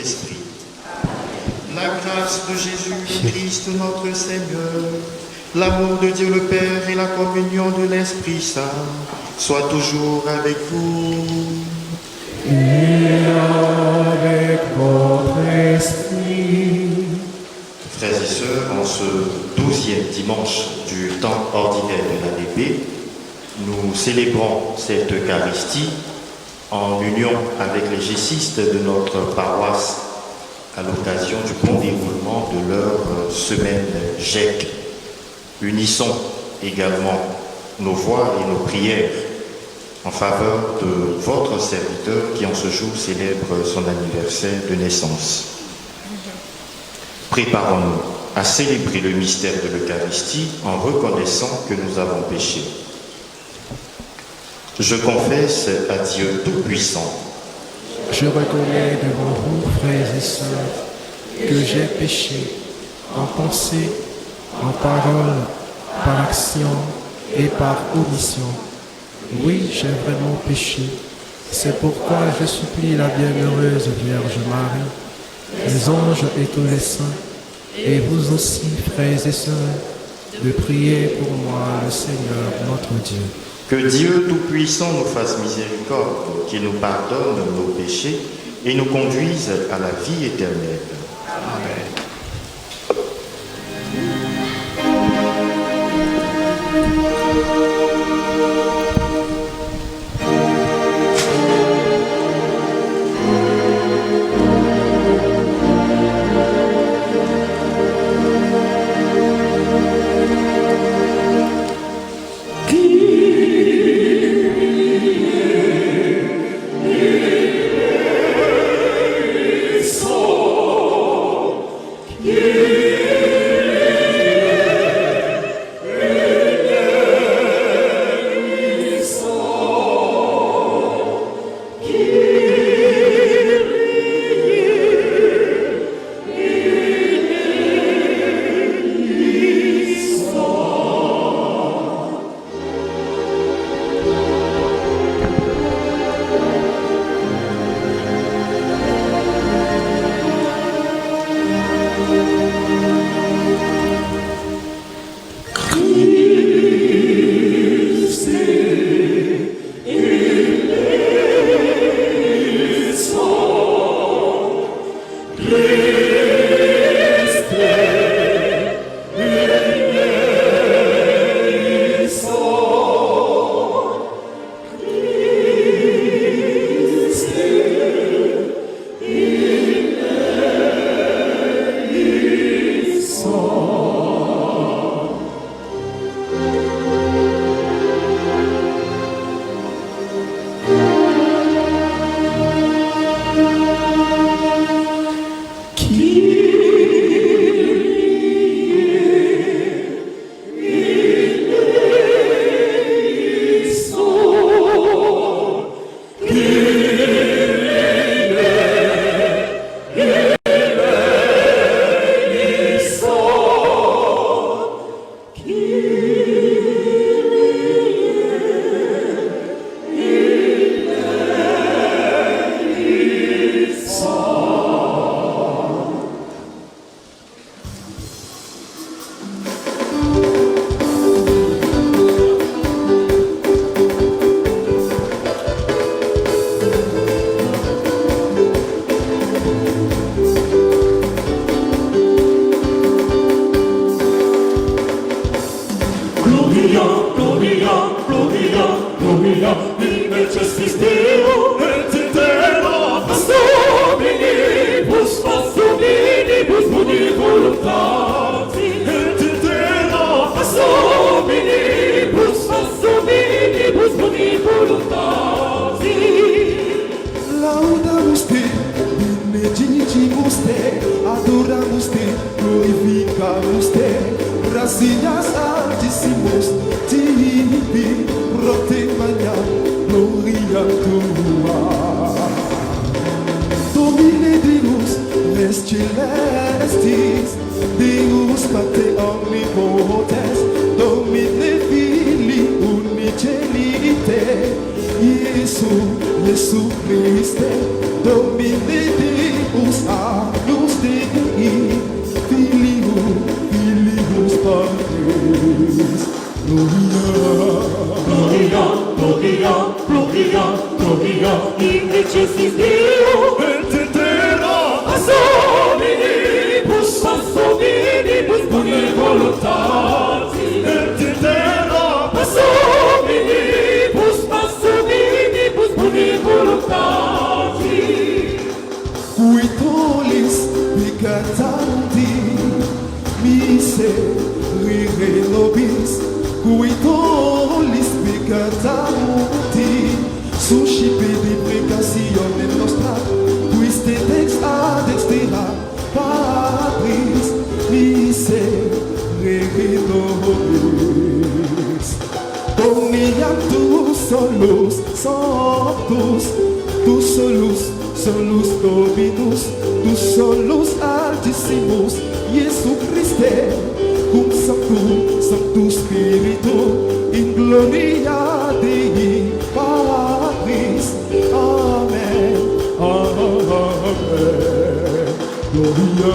Saint-Esprit. La grâce de Jésus-Christ notre Seigneur, l'amour de Dieu le Père et la communion de l'Esprit Saint soient toujours avec vous. Et avec votre esprit. Frères et sœurs, en ce 12e dimanche du temps ordinaire de l'année B, nous célébrons cette Eucharistie en union avec les gessistes de notre paroisse à l'occasion du bon déroulement de leur semaine GEC. Unissons également nos voix et nos prières en faveur de votre serviteur qui en ce jour célèbre son anniversaire de naissance. Préparons-nous à célébrer le mystère de l'Eucharistie en reconnaissant que nous avons péché. Je confesse à Dieu Tout-Puissant. Je reconnais devant vous, frères et sœurs, que j'ai péché en pensée, en parole, par action et par omission. Oui, j'ai vraiment péché. C'est pourquoi je supplie la bienheureuse Vierge Marie, les anges et tous les saints, et vous aussi, frères et sœurs, de prier pour moi, le Seigneur notre Dieu. Que Dieu Tout-Puissant nous fasse miséricorde, qu'il nous pardonne nos péchés et nous conduise à la vie éternelle. Amen. Jesu Christe, Domine Deus Catauti, miserere nobis, cui tollis peccatauti, suscipe deprecazione nostra, quiste tex ad extera, Patris, miserere nobis. Omniam tu solus sanctus, tu solus Dominus, tu solus Altissimus, Iesu Christe, cum Sanctus Spiritu, in gloria Dei Patris. Amen. Amen. Gloria.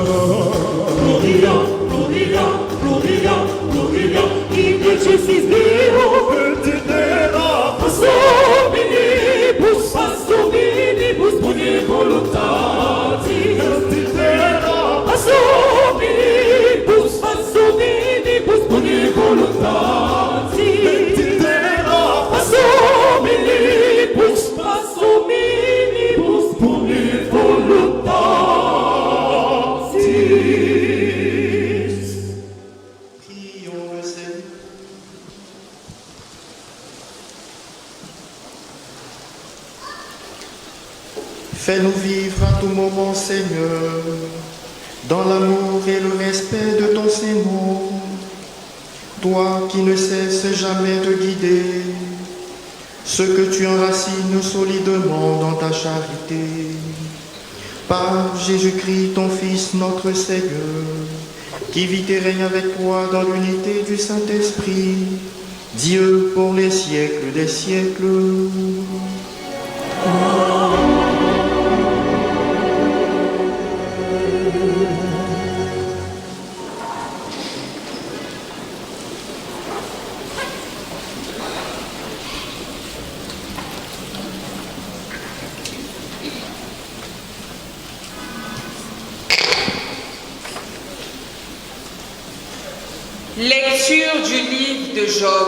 Gloria, Gloria, Gloria, Gloria, in excelsis Deo, et in terra, passominibus, passominibus, boni voluntatis, et in terra, passominibus, passominibus, boni voluntatis, et in terra, passominibus, passominibus, boni voluntatis. Prions le Seigneur. Fais-nous vivre à tout moment, Seigneur, dans l'amour et le respect de ton Seigneur. Toi qui ne cesses jamais de guider ceux que tu enracines solidement dans ta charité. Par Jésus-Christ, ton Fils, notre Seigneur, qui vit et règne avec toi dans l'unité du Saint-Esprit, Dieu pour les siècles des siècles. Lecture du livre de Job.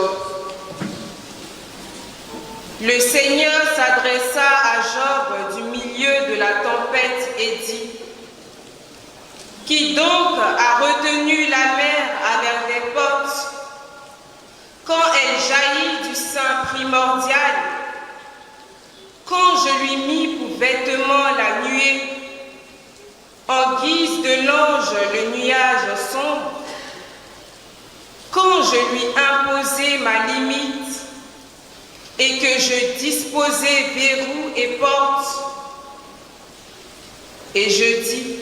Le Seigneur s'adressa à Job du milieu de la tempête et dit: Qui donc a retenu la mer avec des portes, quand elle jaillit du sein primordial, quand je lui mis pour vêtement la nuée, en guise de l'ange le nuage sombre, quand je lui imposais ma limite et que je disposais verrous et portes, et je dis: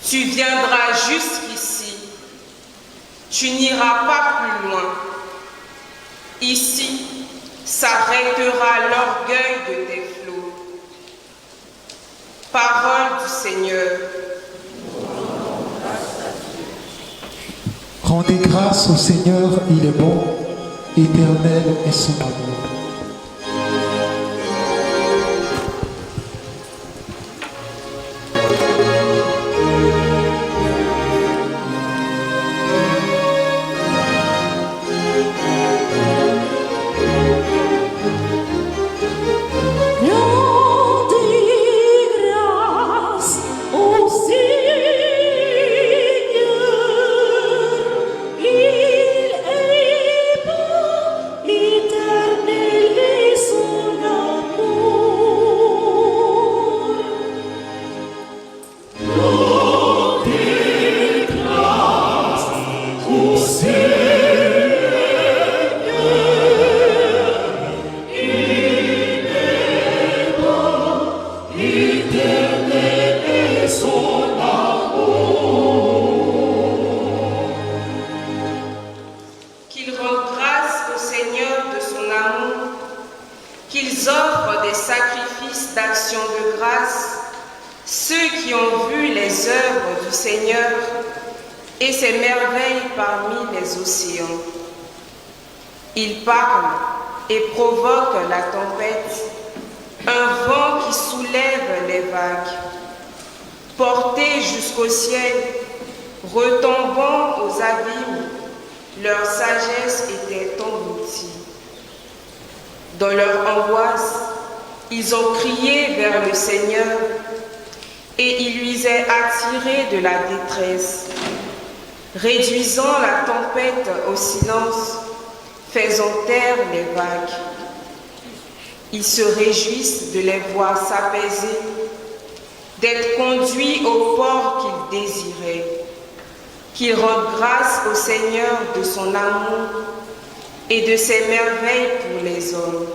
Tu viendras jusqu'ici, tu n'iras pas plus loin. Ici s'arrêtera l'orgueil de tes flots. Parole du Seigneur. Rendez grâce au Seigneur, il est bon, éternel est son amour. qu'ils offrent des sacrifices d'action de grâce, ceux qui ont vu les œuvres du Seigneur et ses merveilles parmi les océans. Il parle et provoque la tempête, un vent qui soulève les vagues, portés jusqu'au ciel, retombant aux abîmes, leur sagesse était engloutie. Dans leur angoisse, ils ont crié vers le Seigneur, et il lui est attiré de la détresse, réduisant la tempête au silence, faisant taire les vagues. Ils se réjouissent de les voir s'apaiser, d'être conduits au port qu'ils désiraient, qu'ils rendent grâce au Seigneur de son amour et de ses merveilles pour les hommes.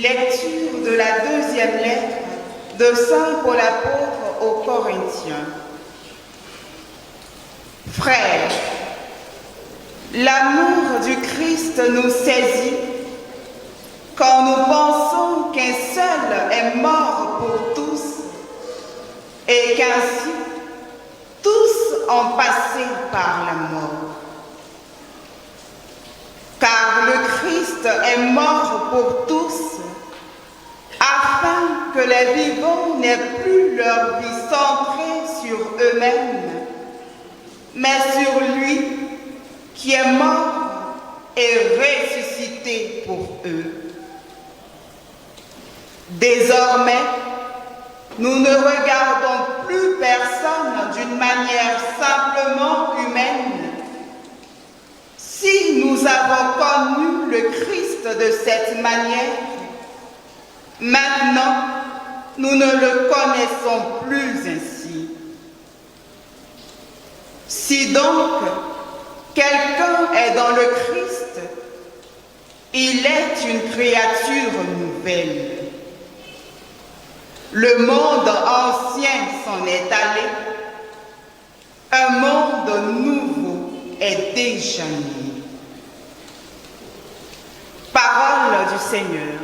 Lecture de la deuxième lettre de Saint Paul apôtre aux Corinthiens. Frères, l'amour du Christ nous saisit quand nous pensons qu'un seul est mort pour tous et qu'ainsi tous ont passé par la mort. Car le Christ est mort pour tous, afin que les vivants n'aient plus leur vie centrée sur eux-mêmes, mais sur lui qui est mort et ressuscité pour eux. Désormais, nous ne regardons plus personne d'une manière simplement humaine. Si nous avons connu le Christ de cette manière, maintenant, nous ne le connaissons plus ainsi. Si donc quelqu'un est dans le Christ, il est une créature nouvelle. Le monde ancien s'en est allé, un monde nouveau est déjà né. Parole du Seigneur.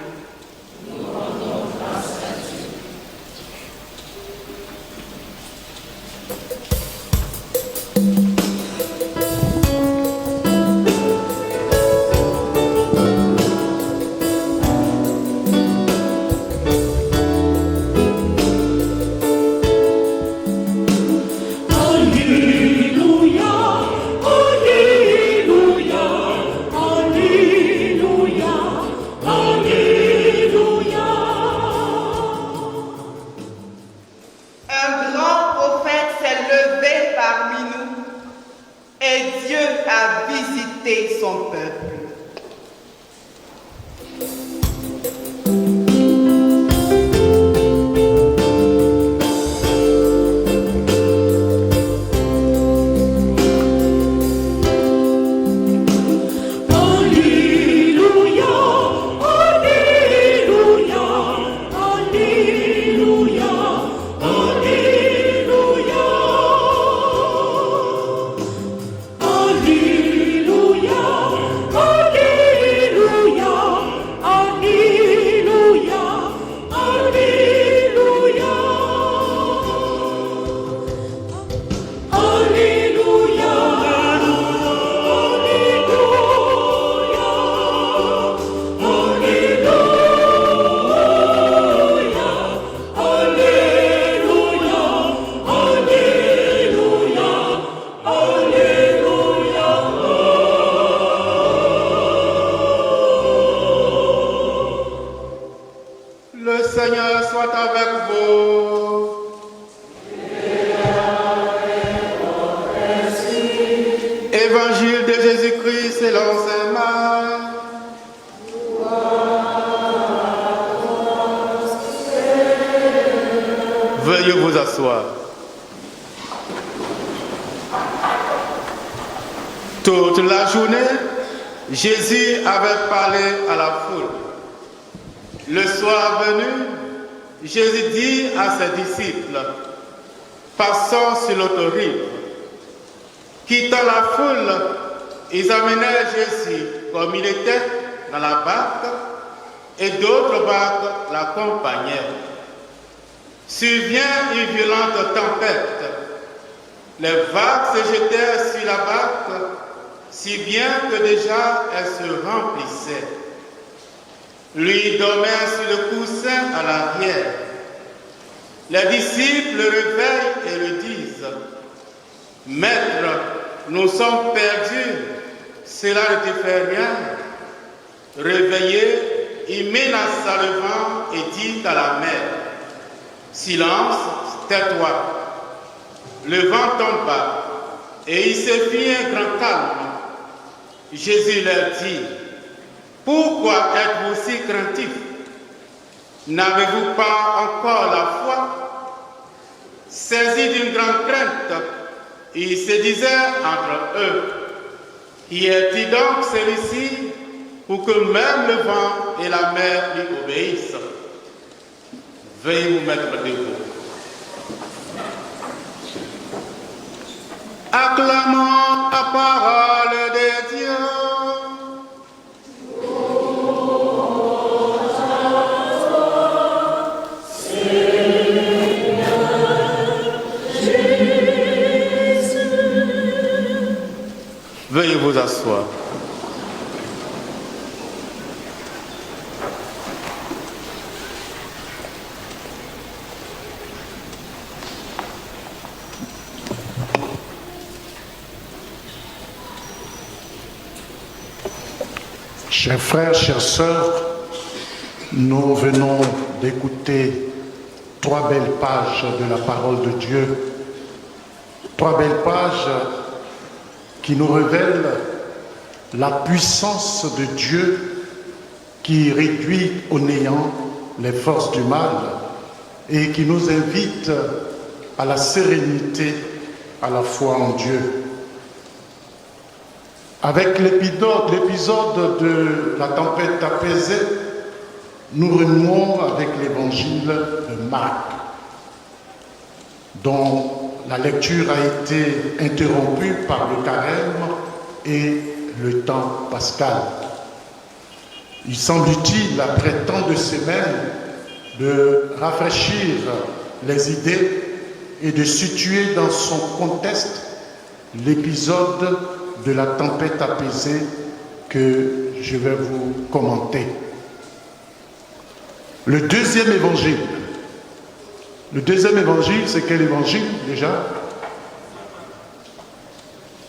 Son peuple. Le Seigneur soit avec vous. Évangile de Jésus-Christ selon saint Marc. Veuillez vous asseoir. Toute la journée, Jésus avait parlé à la foule. Le soir venu, Jésus dit à ses disciples, passons sur l'autre rive. Quittant la foule, ils amenèrent Jésus comme il était dans la barque et d'autres barques l'accompagnaient. Survient une violente tempête. Les vagues se jetèrent sur la barque, si bien que déjà elle se remplissait. Lui dormait sur le coussin à l'arrière. Les disciples le réveillent et le disent, « Maître, nous sommes perdus, cela ne te fait rien. » Réveillé, il menaça le vent et dit à la mer, « Silence, tais-toi. » Le vent tomba et il se fit un grand calme. Jésus leur dit, « Pourquoi êtes-vous si craintifs? N'avez-vous pas encore la foi ?» Saisis d'une grande crainte, ils se disaient entre eux, « Qui est-il donc celui-ci pour que même le vent et la mer lui obéissent? » Veuillez vous mettre debout. Acclamons la parole de Dieu. Veuillez vous asseoir. Chers frères, chères sœurs, nous venons d'écouter 3 belles pages de la parole de Dieu. 3 belles pages qui nous révèlent la puissance de Dieu qui réduit au néant les forces du mal et qui nous invite à la sérénité, à la foi en Dieu. Avec l'épisode de la tempête apaisée, nous renouons avec l'évangile de Marc, dont la lecture a été interrompue par le carême et le temps pascal. Il semble utile, après tant de semaines, de rafraîchir les idées et de situer dans son contexte l'épisode de la tempête apaisée que je vais vous commenter. Le deuxième évangile. Le deuxième évangile, c'est quel évangile déjà?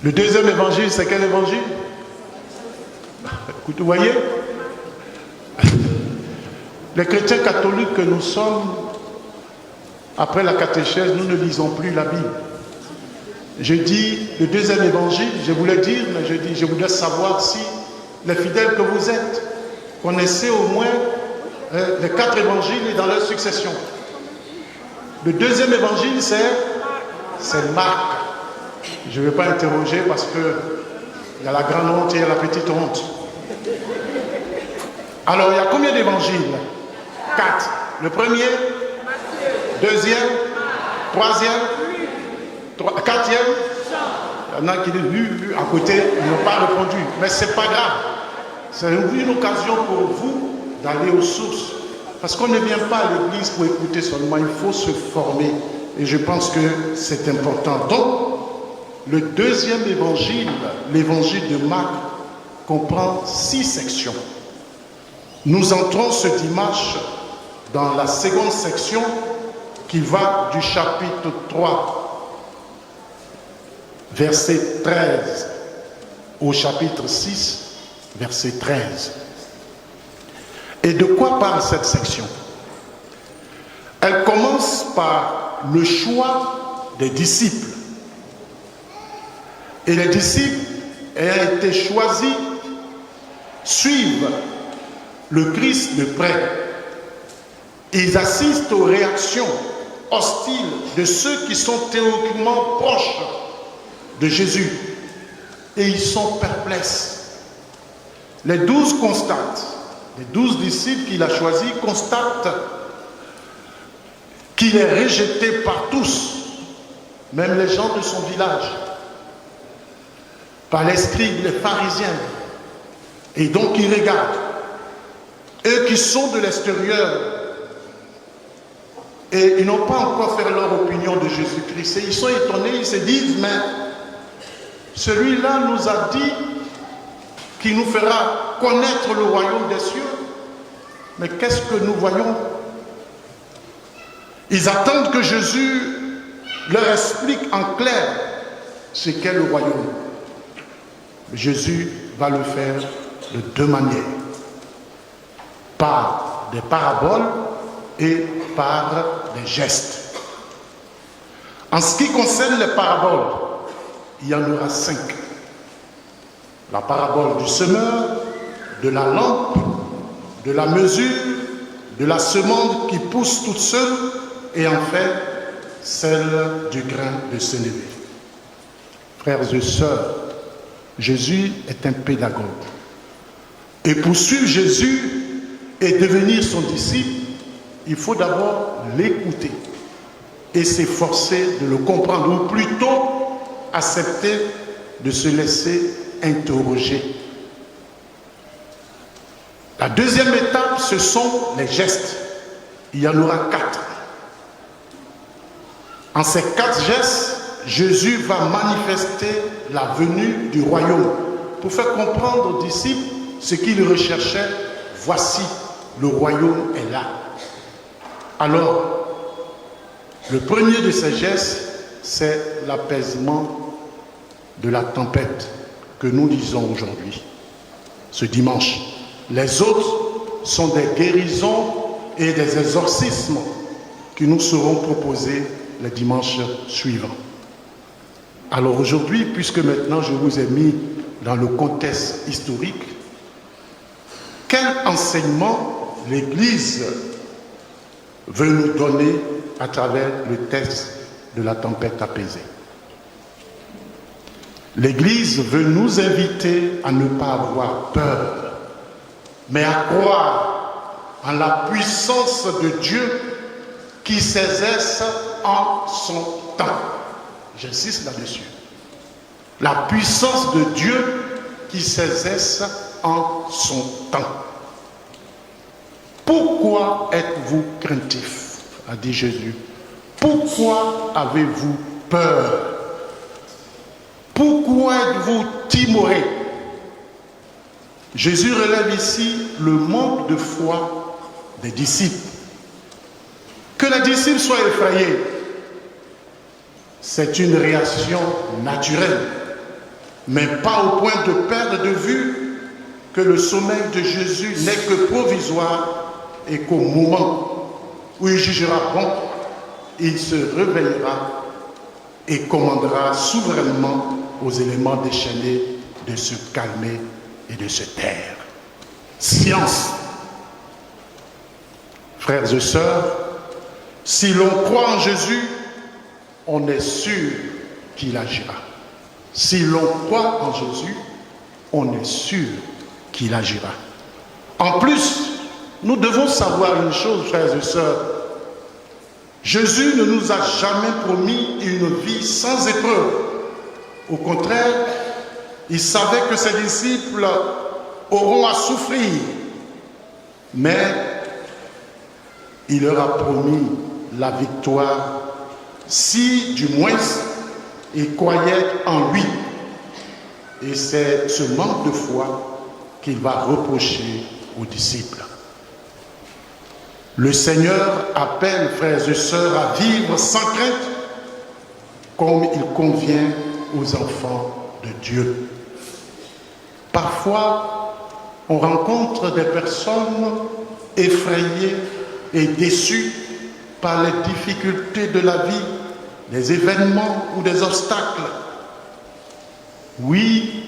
Le deuxième évangile, c'est quel évangile? Vous voyez? Les chrétiens catholiques que nous sommes, après la catéchèse, nous ne lisons plus la Bible. Je dis le deuxième évangile, je voulais dire, mais je voulais savoir si les fidèles que vous êtes connaissaient au moins les 4 évangiles dans leur succession. Le deuxième évangile, c'est Marc. Je ne vais pas interroger parce qu'il y a la grande honte et il y a la petite honte. Alors, il y a combien d'évangiles? 4. Le premier, deuxième, troisième, quatrième. Il y en a qui disent à côté, ils n'ont pas répondu. Mais ce n'est pas grave. C'est une occasion pour vous d'aller aux sources. Parce qu'on ne vient pas à l'église pour écouter seulement, il faut se former. Et je pense que c'est important. Donc, le deuxième évangile, l'évangile de Marc, comprend 6 sections. Nous entrons ce dimanche dans la seconde section qui va du chapitre 3, verset 13, au chapitre 6, verset 13. Et de quoi parle cette section? Elle commence par le choix des disciples. Et les disciples ayant été choisis suivent le Christ de près. Ils assistent aux réactions hostiles de ceux qui sont théoriquement proches de Jésus. Et ils sont perplexes. Les 12 constatent, les 12 disciples qu'il a choisis constatent qu'il est rejeté par tous, même les gens de son village, par les scribes, les pharisiens. Et donc ils regardent, eux qui sont de l'extérieur, et ils n'ont pas encore fait leur opinion de Jésus-Christ. Et ils sont étonnés, ils se disent, mais celui-là nous a dit qu'il nous fera connaître le royaume des cieux. Mais qu'est-ce que nous voyons? Ils attendent que Jésus leur explique en clair ce qu'est le royaume. Jésus va le faire de deux manières. Par des paraboles et par des gestes. En ce qui concerne les paraboles, il y en aura 5. La parabole du semeur, de la lampe, de la mesure, de la semence qui pousse toute seule et enfin celle du grain de sénévé. Frères et sœurs, Jésus est un pédagogue. Et pour suivre Jésus et devenir son disciple, il faut d'abord l'écouter et s'efforcer de le comprendre, ou plutôt accepter de se laisser interroger. La deuxième étape, ce sont les gestes. Il y en aura 4. En ces 4 gestes, Jésus va manifester la venue du royaume pour faire comprendre aux disciples ce qu'ils recherchaient. Voici, le royaume est là. Alors, le premier de ces gestes, c'est l'apaisement de la tempête que nous lisons aujourd'hui, ce dimanche. Les autres sont des guérisons et des exorcismes qui nous seront proposés les dimanches suivants. Alors aujourd'hui, puisque maintenant je vous ai mis dans le contexte historique, quel enseignement l'Église veut nous donner à travers le texte de la tempête apaisée? L'Église veut nous inviter à ne pas avoir peur, mais à croire en la puissance de Dieu qui s'exerce en son temps. J'insiste là-dessus. La puissance de Dieu qui s'exerce en son temps. Pourquoi êtes-vous craintifs, a dit Jésus. Pourquoi avez-vous peur? Pourquoi êtes-vous timorés? Jésus relève ici le manque de foi des disciples. Que les disciples soient effrayés, c'est une réaction naturelle, mais pas au point de perdre de vue que le sommeil de Jésus n'est que provisoire et qu'au moment où il jugera bon, il se réveillera et commandera souverainement aux éléments déchaînés de se calmer et de se taire. Science. Frères et sœurs, si l'on croit en Jésus, on est sûr qu'il agira. Si l'on croit en Jésus, on est sûr qu'il agira. En plus, nous devons savoir une chose, frères et sœurs. Jésus ne nous a jamais promis une vie sans épreuve. Au contraire, il savait que ses disciples auront à souffrir. Mais il leur a promis la victoire si, du moins, ils croyaient en lui. Et c'est ce manque de foi qu'il va reprocher aux disciples. Le Seigneur appelle, frères et sœurs, à vivre sans crainte, comme il convient aux enfants de Dieu. Parfois, on rencontre des personnes effrayées et déçues par les difficultés de la vie, des événements ou des obstacles. Oui,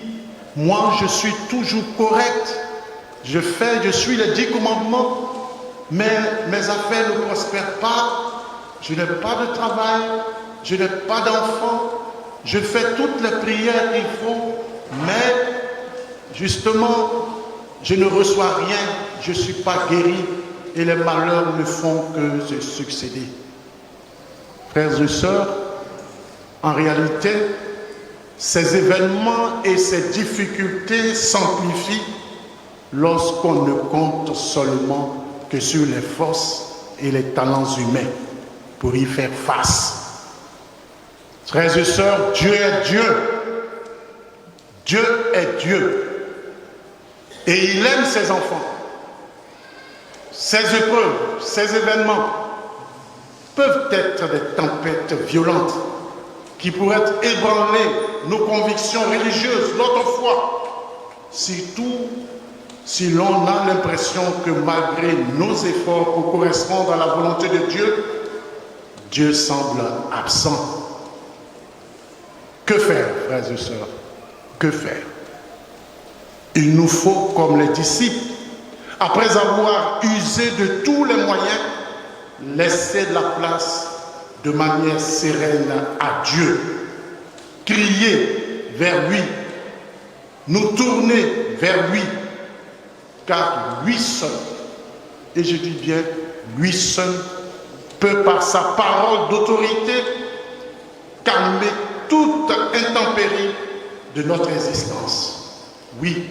moi je suis toujours correct, je suis les 10 commandements, mais mes affaires ne prospèrent pas, je n'ai pas de travail, je n'ai pas d'enfants, je fais toutes les prières qu'il faut, mais justement, je ne reçois rien, je ne suis pas guéri et les malheurs ne font que se succéder. Frères et sœurs, en réalité, ces événements et ces difficultés s'amplifient lorsqu'on ne compte seulement que sur les forces et les talents humains pour y faire face. Frères et sœurs, Dieu est Dieu. Dieu est Dieu. Et il aime ses enfants. Ces épreuves, ces événements peuvent être des tempêtes violentes qui pourraient ébranler nos convictions religieuses, notre foi. Surtout si l'on a l'impression que malgré nos efforts pour correspondre à la volonté de Dieu, Dieu semble absent. Que faire, frères et sœurs? Que faire? Il nous faut, comme les disciples, après avoir usé de tous les moyens, laisser la place de manière sereine à Dieu, crier vers lui, nous tourner vers lui, car lui seul, et je dis bien lui seul, peut par sa parole d'autorité calmer toute intempérie de notre existence. Oui,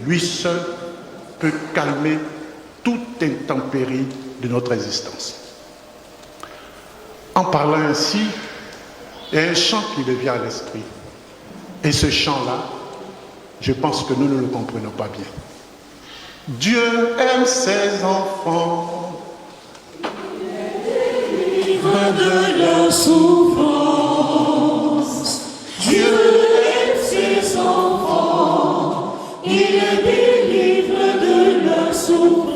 lui seul peut calmer toute intempérie de notre existence. En parlant ainsi, il y a un chant qui me vient à l'esprit. Et ce chant-là, je pense que nous ne le comprenons pas bien. Dieu aime ses enfants. De leur souffrance, Dieu aime ses enfants, il les délivre de leur souffrance.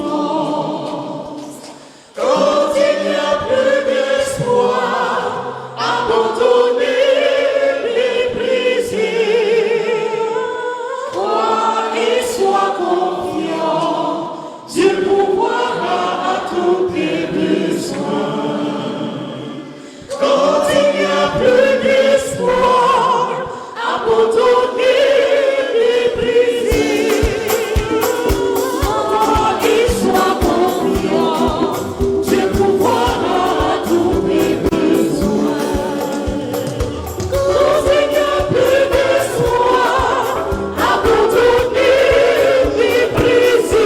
Quand il n'y a plus d'espoir, abandonné, méprisé, crois et sois confiant, Dieu pourvoira à tous tes besoins. Quand il n'y a plus d'espoir, abandonné, méprisé, crois et sois confiant, Dieu pourvoira à tous tes besoins. Quand il n'y a plus d'espoir, abandonné, méprisé,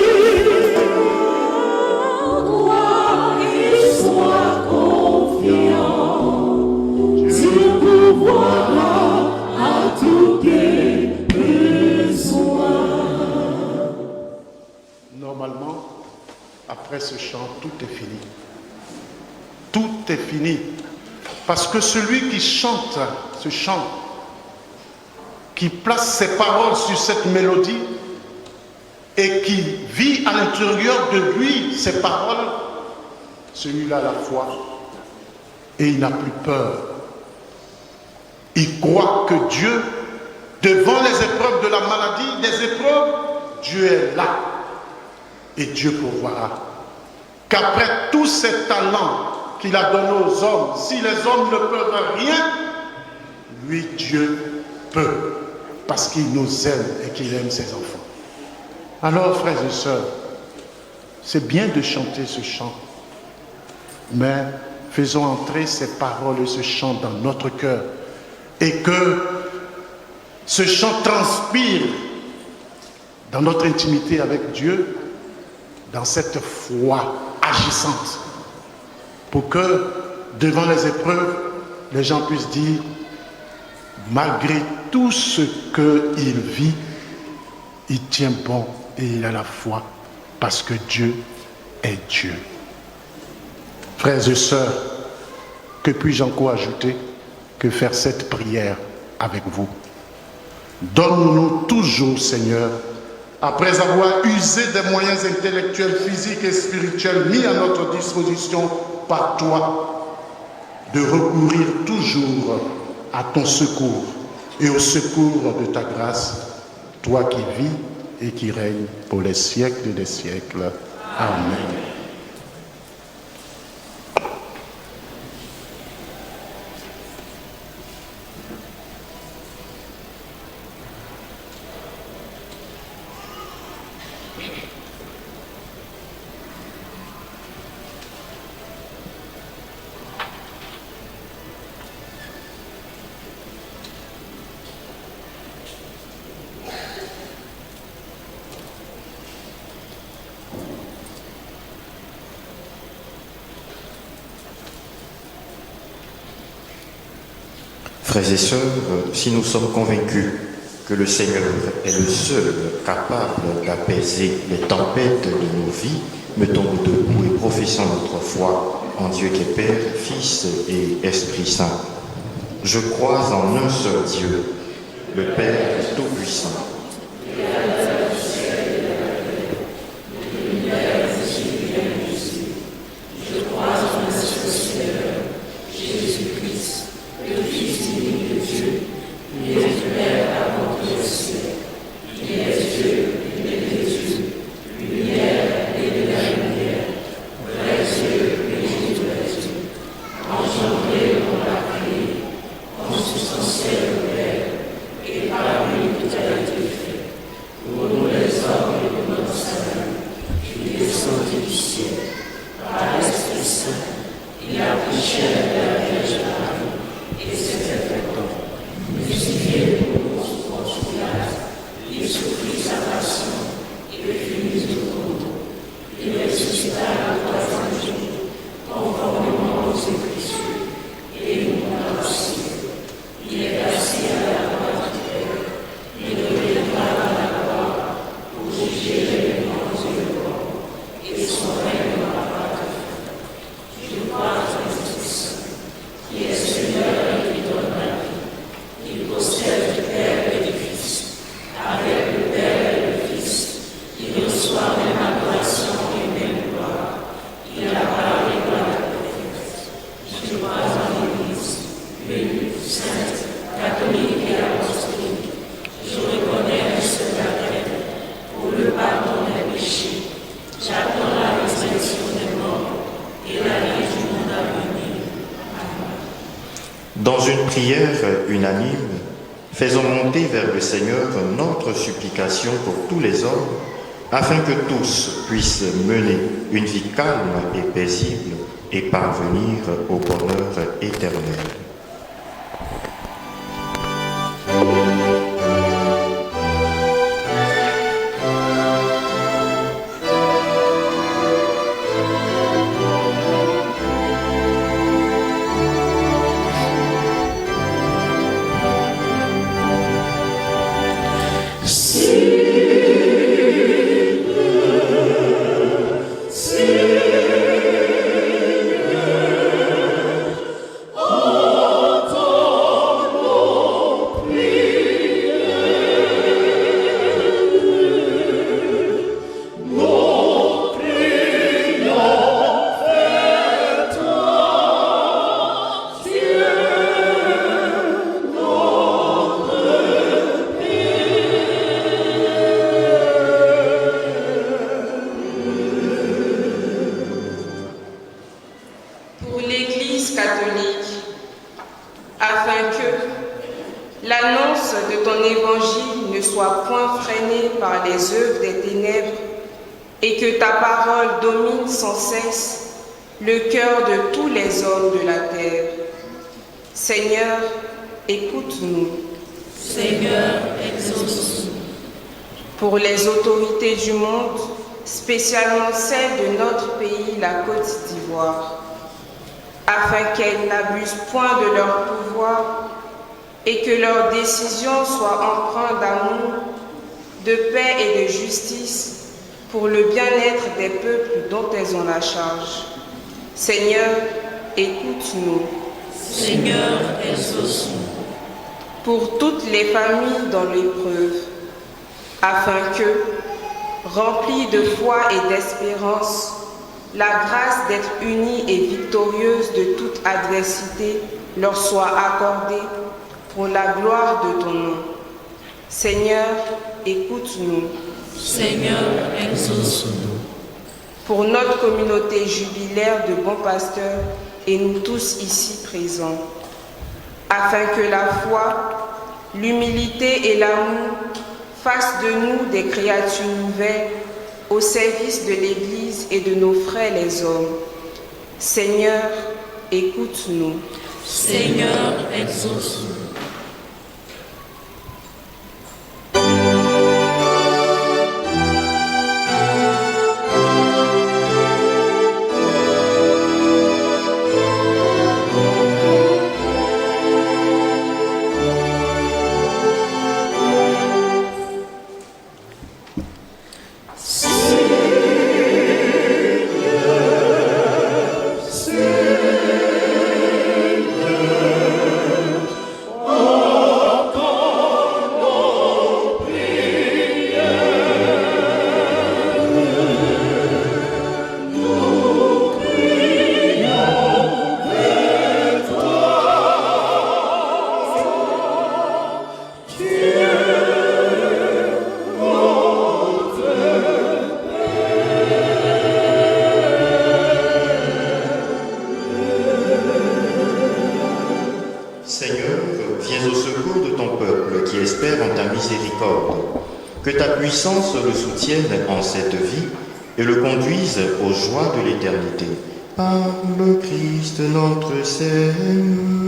crois et sois confiant. Normalement, après ce chant, tout est fini. Tout est fini. Parce que celui qui chante ce chant, qui place ses paroles sur cette mélodie et qui vit à l'intérieur de lui ces paroles, celui-là a la foi et il n'a plus peur. Il croit que Dieu, devant les épreuves de la maladie, des épreuves, Dieu est là. Et Dieu pourvoira. Qu'après tous ces talents qu'il a donnés aux hommes, si les hommes ne peuvent rien, lui, Dieu peut. Parce qu'il nous aime et qu'il aime ses enfants. Alors, frères et sœurs, c'est bien de chanter ce chant. Mais faisons entrer ces paroles et ce chant dans notre cœur. Et que ce chant transpire dans notre intimité avec Dieu, dans cette foi agissante, pour que, devant les épreuves, les gens puissent dire, malgré tout ce qu'il vit, il tient bon et il a la foi, parce que Dieu est Dieu. Frères et sœurs, que puis-je encore ajouter que faire cette prière avec vous? Donne-nous toujours, Seigneur, après avoir usé des moyens intellectuels, physiques et spirituels mis à notre disposition par toi, de recourir toujours à ton secours et au secours de ta grâce, toi qui vis et qui règnes pour les siècles des siècles. Amen. Frères et sœurs, si nous sommes convaincus que le Seigneur est le seul capable d'apaiser les tempêtes de nos vies, mettons-nous debout et professons notre foi en Dieu qui est Père, Fils et Esprit Saint. Je crois en un seul Dieu, le Père Tout-Puissant. Dans une prière unanime, faisons monter vers le Seigneur notre supplication pour tous les hommes, afin que tous puissent mener une vie calme et paisible et parvenir au bonheur éternel. Le cœur de tous les hommes de la terre. Seigneur, écoute-nous. Seigneur, exauce-nous. Pour les autorités du monde, spécialement celles de notre pays, la Côte d'Ivoire, afin qu'elles n'abusent point de leur pouvoir et que leurs décisions soient empreintes d'amour, de paix et de justice pour le bien-être des peuples dont elles ont la charge. Seigneur, écoute-nous. Seigneur, exauce-nous. Pour toutes les familles dans l'épreuve, afin que, remplies de foi et d'espérance, la grâce d'être unies et victorieuses de toute adversité leur soit accordée pour la gloire de ton nom. Seigneur, écoute-nous. Seigneur, exauce-nous. Pour notre communauté jubilaire de bons pasteurs et nous tous ici présents, afin que la foi, l'humilité et l'amour fassent de nous des créatures nouvelles au service de l'Église et de nos frères les hommes. Seigneur, écoute-nous. Seigneur, exauce-nous. Que ta puissance le soutienne en cette vie et le conduise aux joies de l'éternité. Par le Christ notre Seigneur.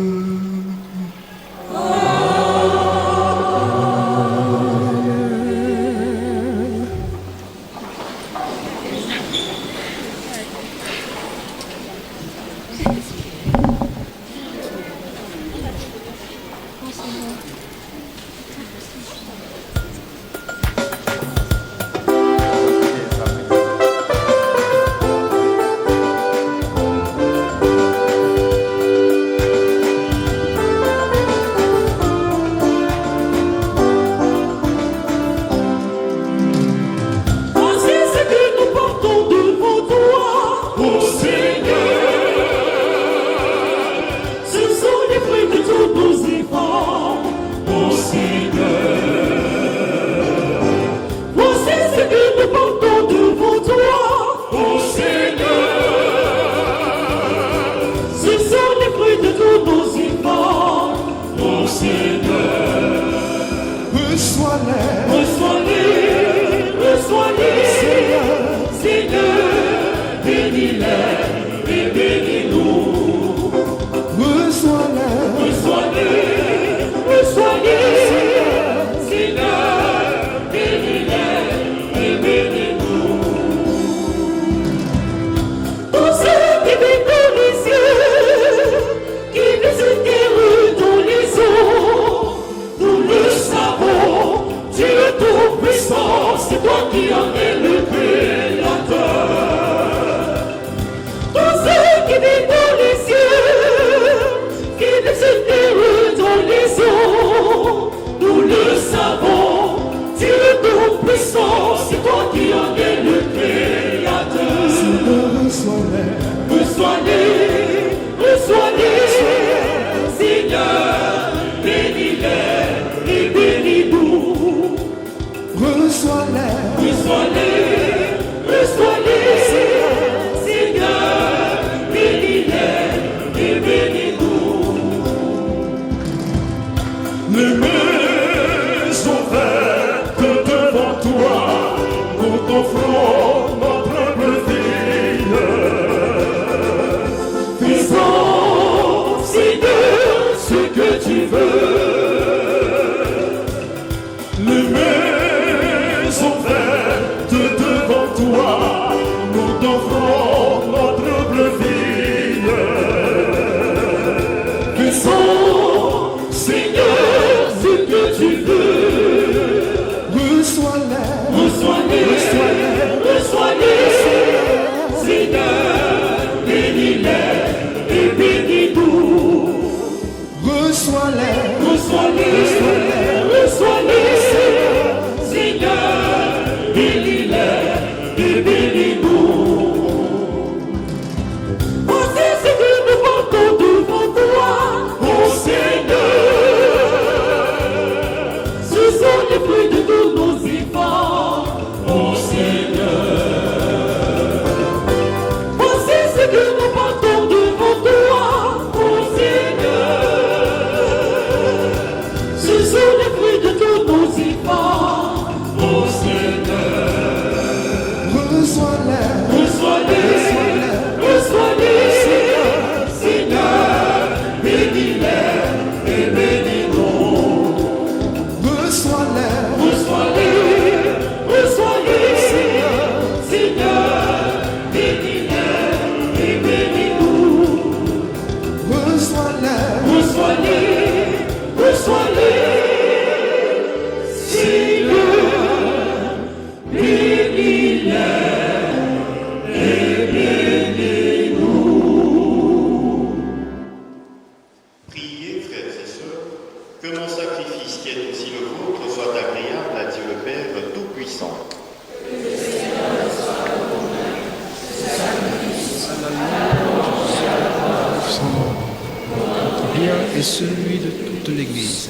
Et celui de toute l'Église.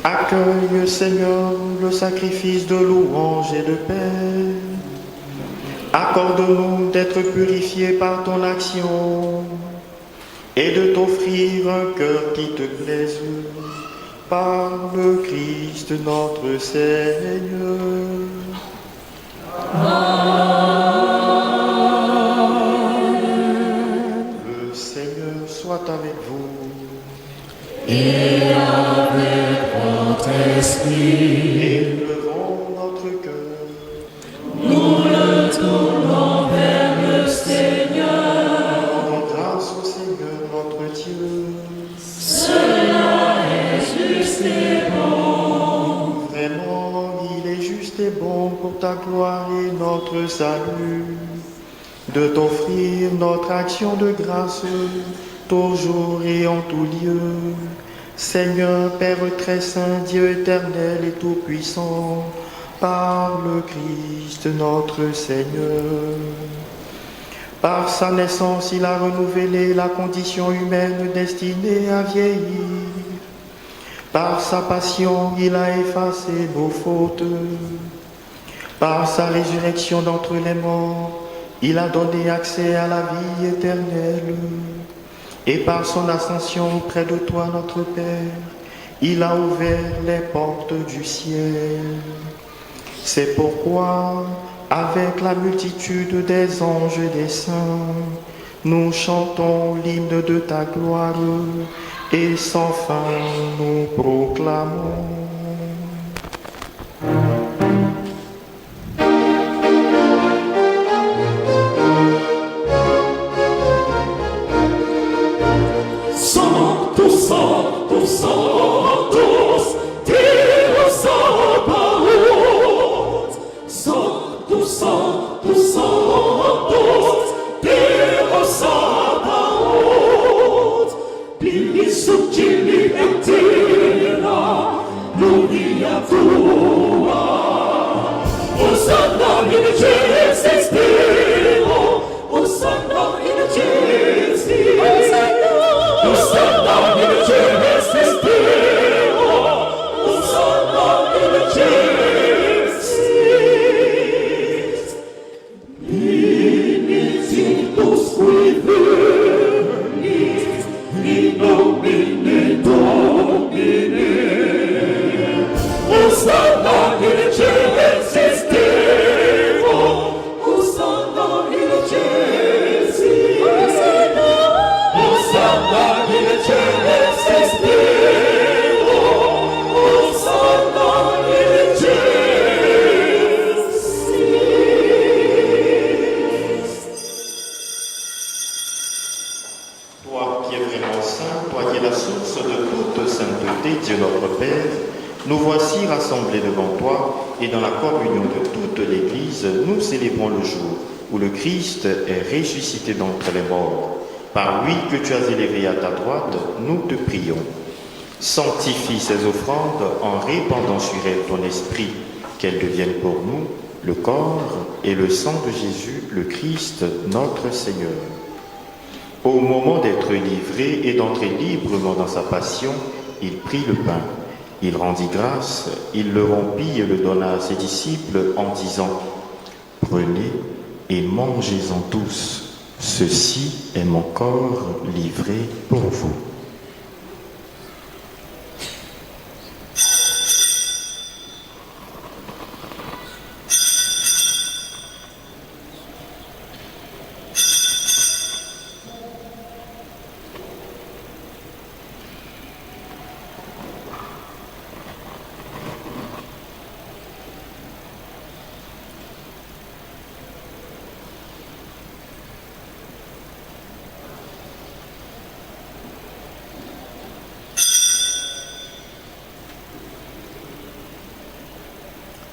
Accueille, Seigneur, le sacrifice de louange et de paix. Accorde-nous d'être purifiés par ton action et de t'offrir un cœur qui te plaise. par le Christ notre Seigneur. Le Seigneur soit avec vous. Et avec votre esprit, Élevons notre cœur. nous le tournons vers le Seigneur. Rendons grâce au Seigneur notre Dieu. Cela est juste et bon. Vraiment, il est juste et bon pour ta gloire et notre salut, de t'offrir notre action de grâce, toujours et en tout lieu. Seigneur, Père très saint, Dieu éternel et tout-puissant, par le Christ notre Seigneur. Par sa naissance, il a renouvelé la condition humaine destinée à vieillir. Par sa passion, il a effacé nos fautes. Par sa résurrection d'entre les morts, il a donné accès à la vie éternelle. Et par son ascension auprès de toi, notre Père, il a ouvert les portes du ciel. C'est pourquoi, avec la multitude des anges et des saints, nous chantons l'hymne de ta gloire et sans fin nous proclamons. Santos, Santos, Santos, Deus Sabaoth. Santos, Santos, Santos, Deus Sabaoth. Plini subtili eterna, gloria tua. Hosanna in excelsis Deo, Hosanna in excelsis. Hosanna in excelsis Deo, Hosanna in excelsis. Benedictus qui venit in nomine Domini. Hosanna in excelsis Deo, Hosanna in excelsis. Hosanna in excelsis Deo, Hosanna in excelsis. Toi qui es vraiment saint, toi qui es la source de toute sainteté, Dieu notre Père, nous voici rassemblés devant toi et dans la communion de toute l'Église, nous célébrons le jour où le Christ est ressuscité d'entre les morts. Par lui que tu as élevé à ta droite, nous te prions. Sanctifie ces offrandes en répandant sur elles ton esprit, qu'elles deviennent pour nous le corps et le sang de Jésus, le Christ, notre Seigneur. Au moment d'être livré et d'entrer librement dans sa passion, il prit le pain. Il rendit grâce, il le rompit et le donna à ses disciples en disant « Prenez et mangez-en tous. Ceci est mon corps livré pour vous. »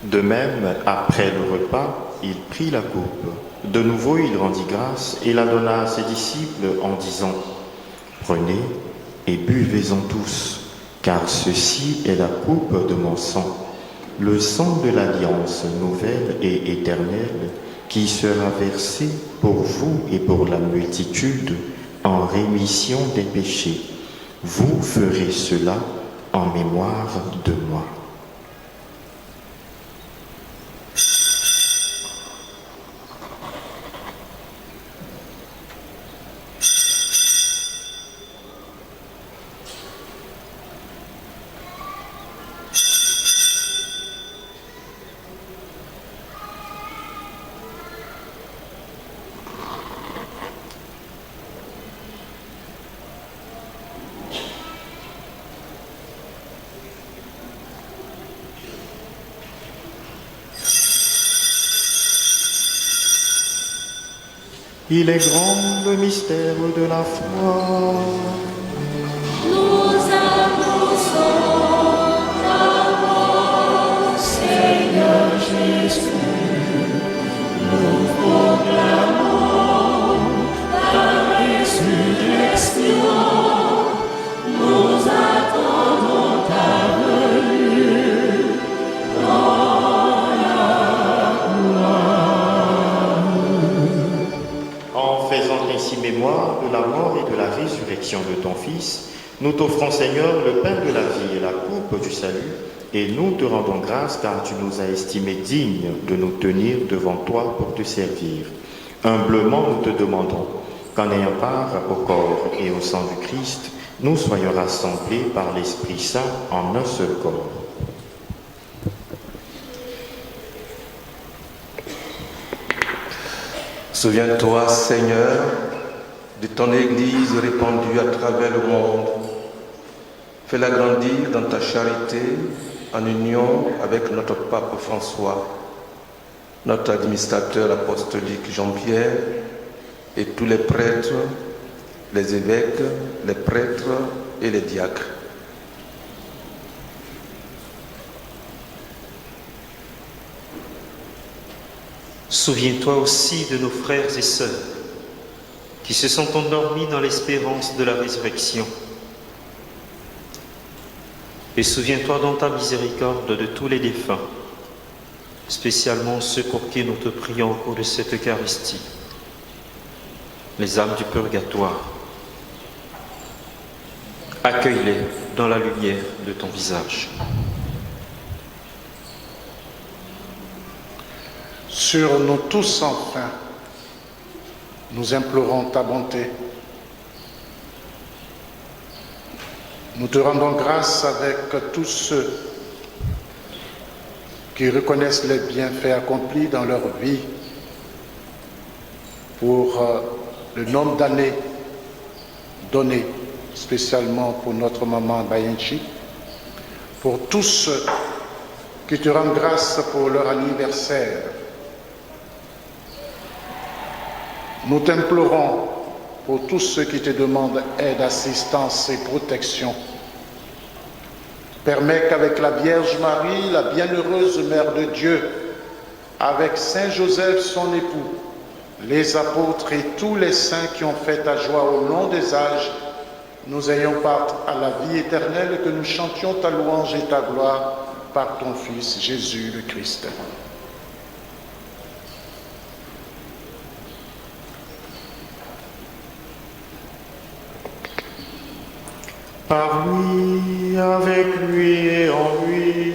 De même, après le repas, il prit la coupe. De nouveau, il rendit grâce et la donna à ses disciples en disant « Prenez et buvez-en tous, car ceci est la coupe de mon sang, le sang de l'alliance nouvelle et éternelle qui sera versé pour vous et pour la multitude en rémission des péchés. Vous ferez cela en mémoire de moi. » Il est grand le mystère de la foi. Nous annonçons ta mort, Seigneur Jésus. Nous proclamons ta résurrection. Nous attendons ta venue dans la gloire. En faisant ainsi mémoire de la mort et de la résurrection de ton Fils, nous t'offrons, Seigneur, le pain de la vie et la coupe du salut, et nous te rendons grâce car tu nous as estimés dignes de nous tenir devant toi pour te servir. Humblement, nous te demandons qu'en ayant part au corps et au sang du Christ, nous soyons rassemblés par l'Esprit Saint en un seul corps. Souviens-toi, Seigneur, de ton Église répandue à travers le monde. Fais-la grandir dans ta charité en union avec notre pape François, notre administrateur apostolique Jean-Pierre et tous les prêtres, les évêques, les prêtres et les diacres. Souviens-toi aussi de nos frères et sœurs qui se sont endormis dans l'espérance de la résurrection. Et souviens-toi dans ta miséricorde de tous les défunts, spécialement ceux pour qui nous te prions au cours de cette Eucharistie, les âmes du purgatoire. Accueille-les dans la lumière de ton visage. Sur nous tous enfin, nous implorons ta bonté. Nous te rendons grâce avec tous ceux qui reconnaissent les bienfaits accomplis dans leur vie pour le nombre d'années données, spécialement pour notre maman Bayenchi, pour tous ceux qui te rendent grâce pour leur anniversaire. Nous t'implorons pour tous ceux qui te demandent aide, assistance et protection. Permets qu'avec la Vierge Marie, la bienheureuse Mère de Dieu, avec Saint Joseph son époux, les apôtres et tous les saints qui ont fait ta joie au long des âges, nous ayons part à la vie éternelle, que nous chantions ta louange et ta gloire par ton Fils Jésus le Christ. Par lui, avec lui et en lui,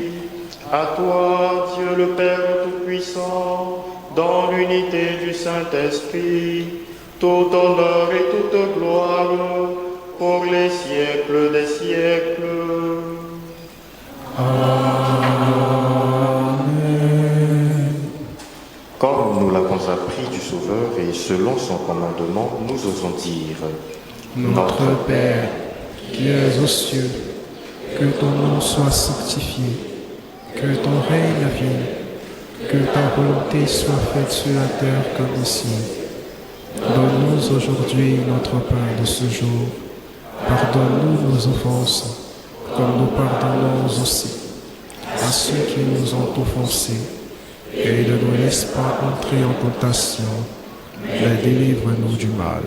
à toi, Dieu le Père Tout-Puissant, dans l'unité du Saint-Esprit, tout honneur et toute gloire pour les siècles des siècles. Amen. Comme nous l'avons appris du Sauveur et selon son commandement, nous osons dire: Notre Père, qui es aux cieux, que ton nom soit sanctifié, que ton règne vienne, que ta volonté soit faite sur la terre comme ici. Donne-nous aujourd'hui notre pain de ce jour. Pardonne-nous nos offenses, comme nous pardonnons aussi à ceux qui nous ont offensés. Et ne nous laisse pas entrer en tentation, mais délivre-nous du mal.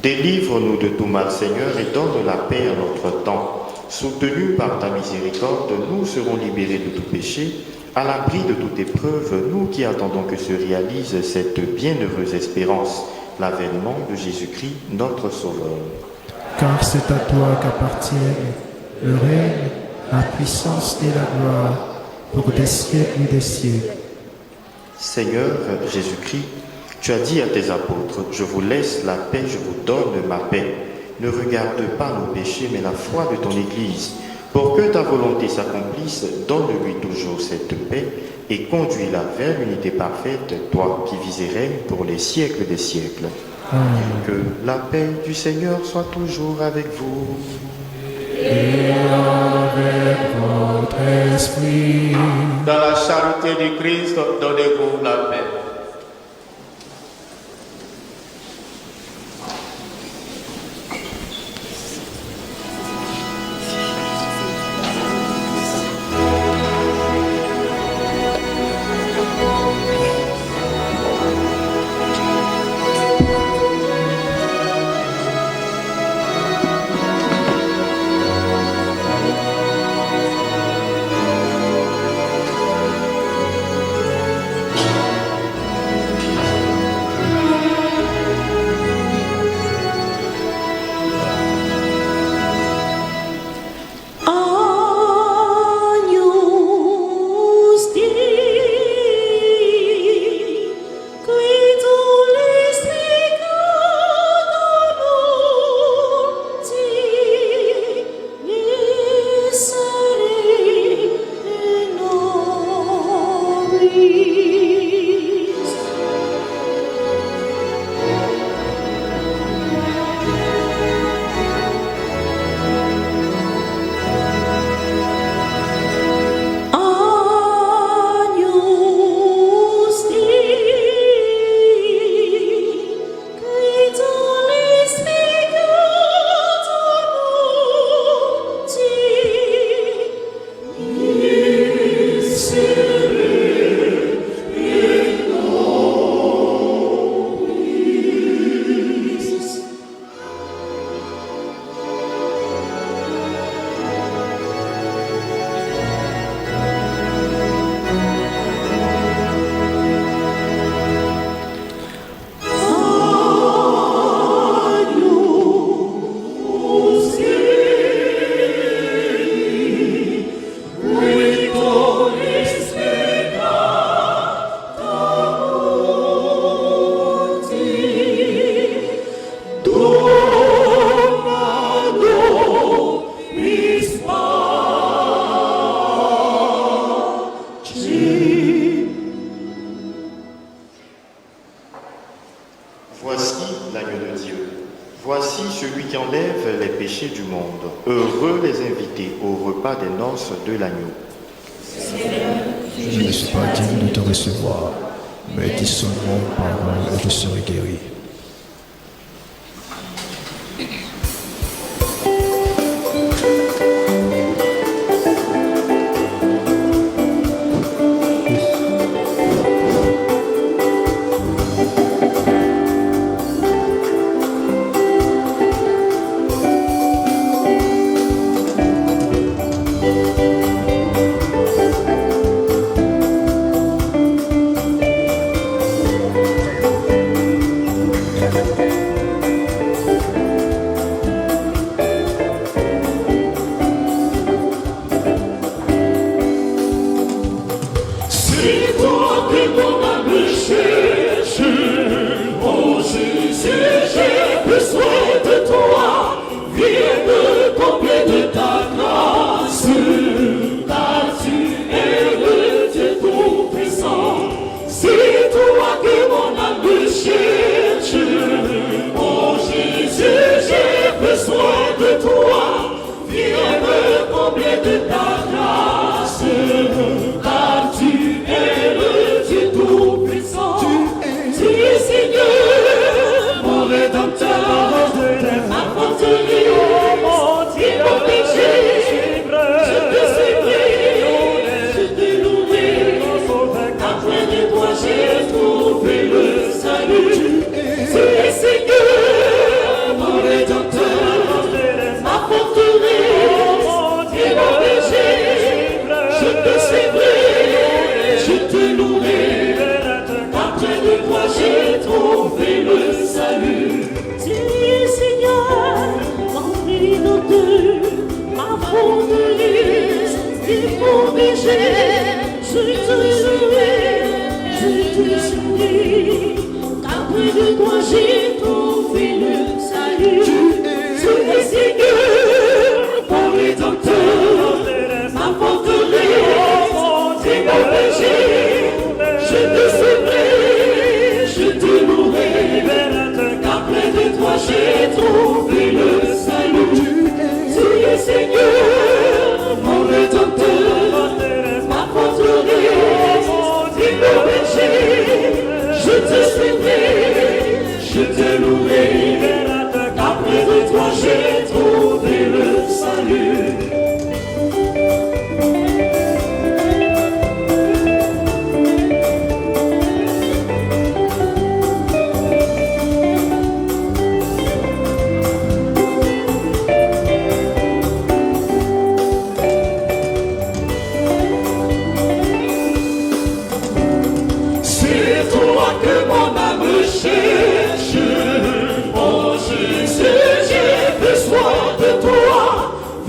Délivre-nous de tout mal, Seigneur, et donne la paix à notre temps. Soutenus par ta miséricorde, nous serons libérés de tout péché, à l'abri de toute épreuve, nous qui attendons que se réalise cette bienheureuse espérance, l'avènement de Jésus-Christ, notre Sauveur. Car c'est à toi qu'appartiennent le règne, la puissance et la gloire, pour des siècles et des siècles. Seigneur Jésus-Christ, tu as dit à tes apôtres: je vous laisse la paix, je vous donne ma paix. Ne regarde pas nos péchés, mais la foi de ton Église. Pour que ta volonté s'accomplisse, donne-lui toujours cette paix et conduis-la vers l'unité parfaite, toi qui vis et règnes pour les siècles des siècles. Amen. Que la paix du Seigneur soit toujours avec vous. Et avec votre esprit. Dans la charité du Christ, donnez-vous la paix. Voici l'agneau de Dieu. Voici celui qui enlève les péchés du monde. Heureux les invités au repas des noces de l'agneau. Je ne suis pas digne de te recevoir, mais dis seulement une parole et je serai guéri.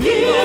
Viens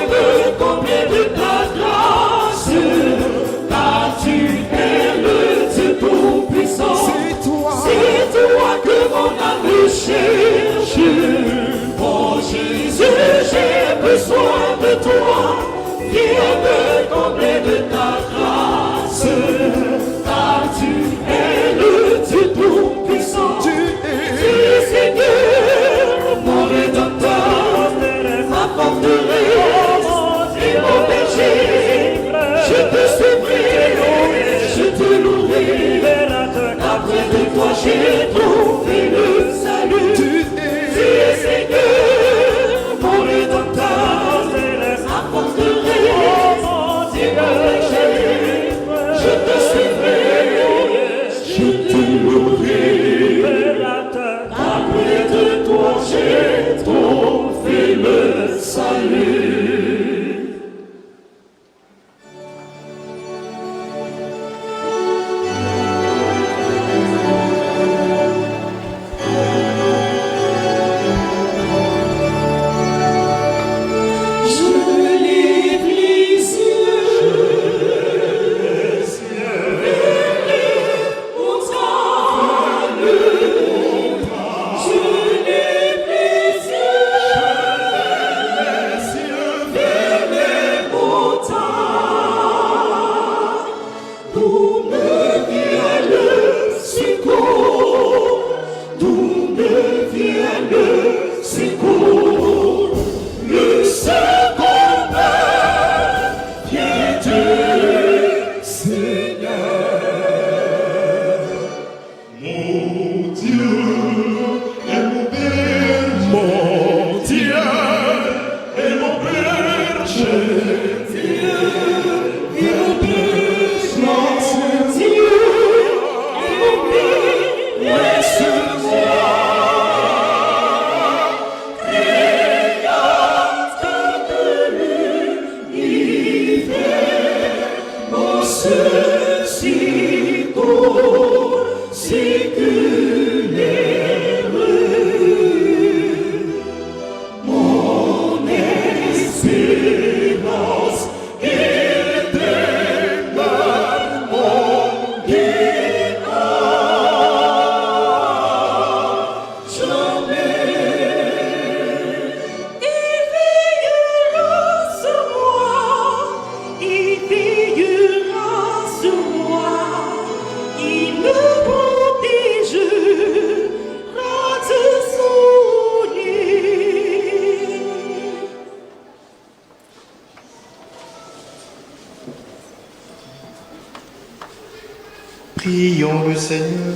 Prions le Seigneur.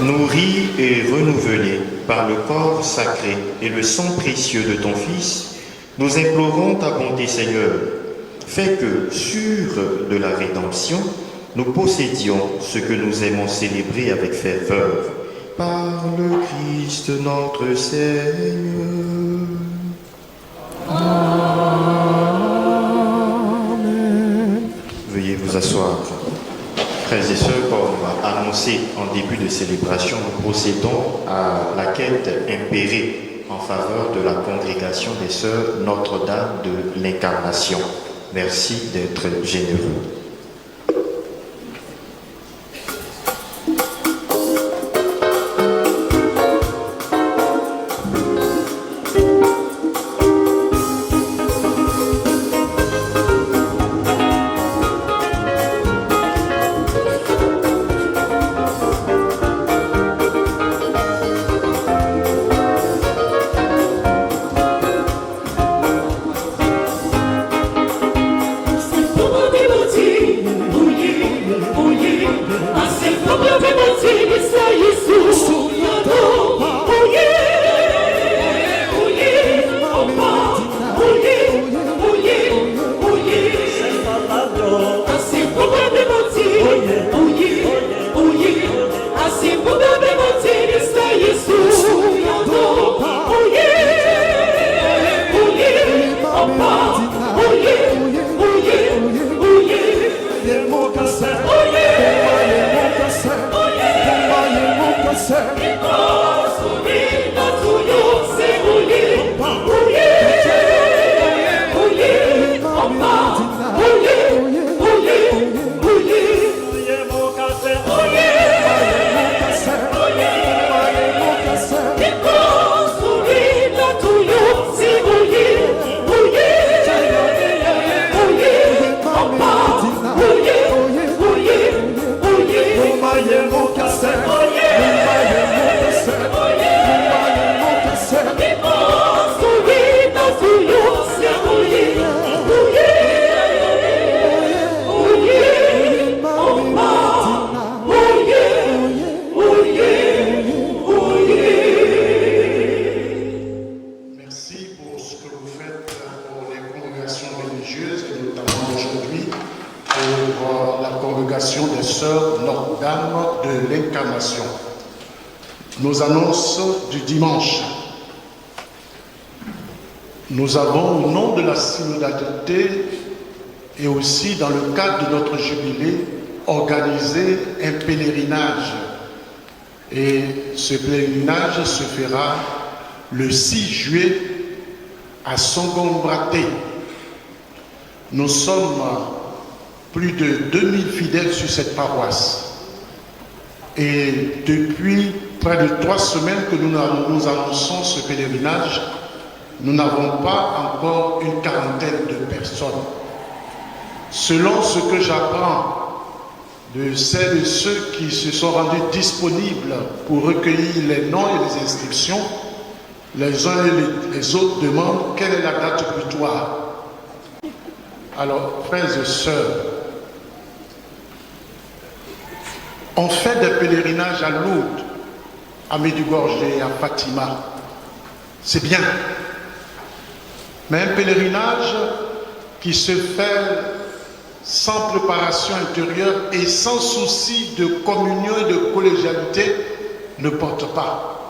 Nourris et renouvelés par le corps sacré et le sang précieux de ton Fils, nous implorons ta bonté, Seigneur. Fais que, sûrs de la rédemption, nous possédions ce que nous aimons célébrer avec ferveur. Par le Christ notre Seigneur. Amen. Veuillez vous asseoir. Frères et sœurs, comme annoncé en début de célébration, nous procédons à la quête impérée en faveur de la congrégation des sœurs Notre-Dame de l'Incarnation. Merci d'être généreux. Nos annonces du dimanche. Nous avons, au nom de la synodalité et aussi dans le cadre de notre jubilé, organisé un pèlerinage. Et ce pèlerinage se fera le 6 juillet à Songombraté. Nous sommes plus de 2000 fidèles sur cette paroisse. Et depuis près de 3 semaines que nous annonçons ce pèlerinage, nous n'avons pas encore une quarantaine de personnes. Selon ce que j'apprends de celles et ceux qui se sont rendus disponibles pour recueillir les noms et les inscriptions, les uns et les autres demandent quelle est la date butoir. Alors, frères et sœurs, on fait des pèlerinages à Lourdes, à Medjugorje et à Fatima. C'est bien. Mais un pèlerinage qui se fait sans préparation intérieure et sans souci de communion et de collégialité ne porte pas.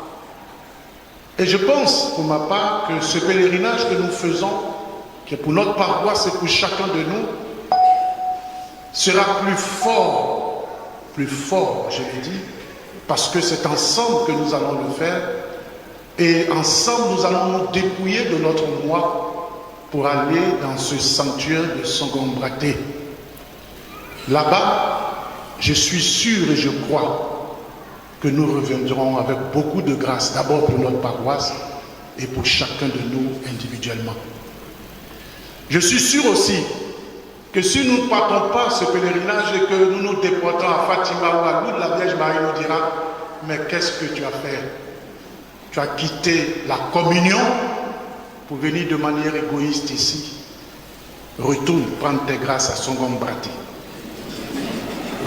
Et je pense, pour ma part, que ce pèlerinage que nous faisons, qui est pour notre paroisse et pour chacun de nous, sera plus fort, je l'ai dit, parce que c'est ensemble que nous allons le faire, et ensemble nous allons nous dépouiller de notre moi pour aller dans ce sanctuaire de Songombraté. Là-bas, je suis sûr et je crois que nous reviendrons avec beaucoup de grâce, d'abord pour notre paroisse et pour chacun de nous individuellement. Je suis sûr aussi que si nous ne partons pas ce pèlerinage et que nous nous déportons à Fatima ou à Lourdes, la Vierge Marie nous dira: mais qu'est-ce que tu as fait? Tu as quitté la communion pour venir de manière égoïste ici. Retourne prendre tes grâces à Songombraté.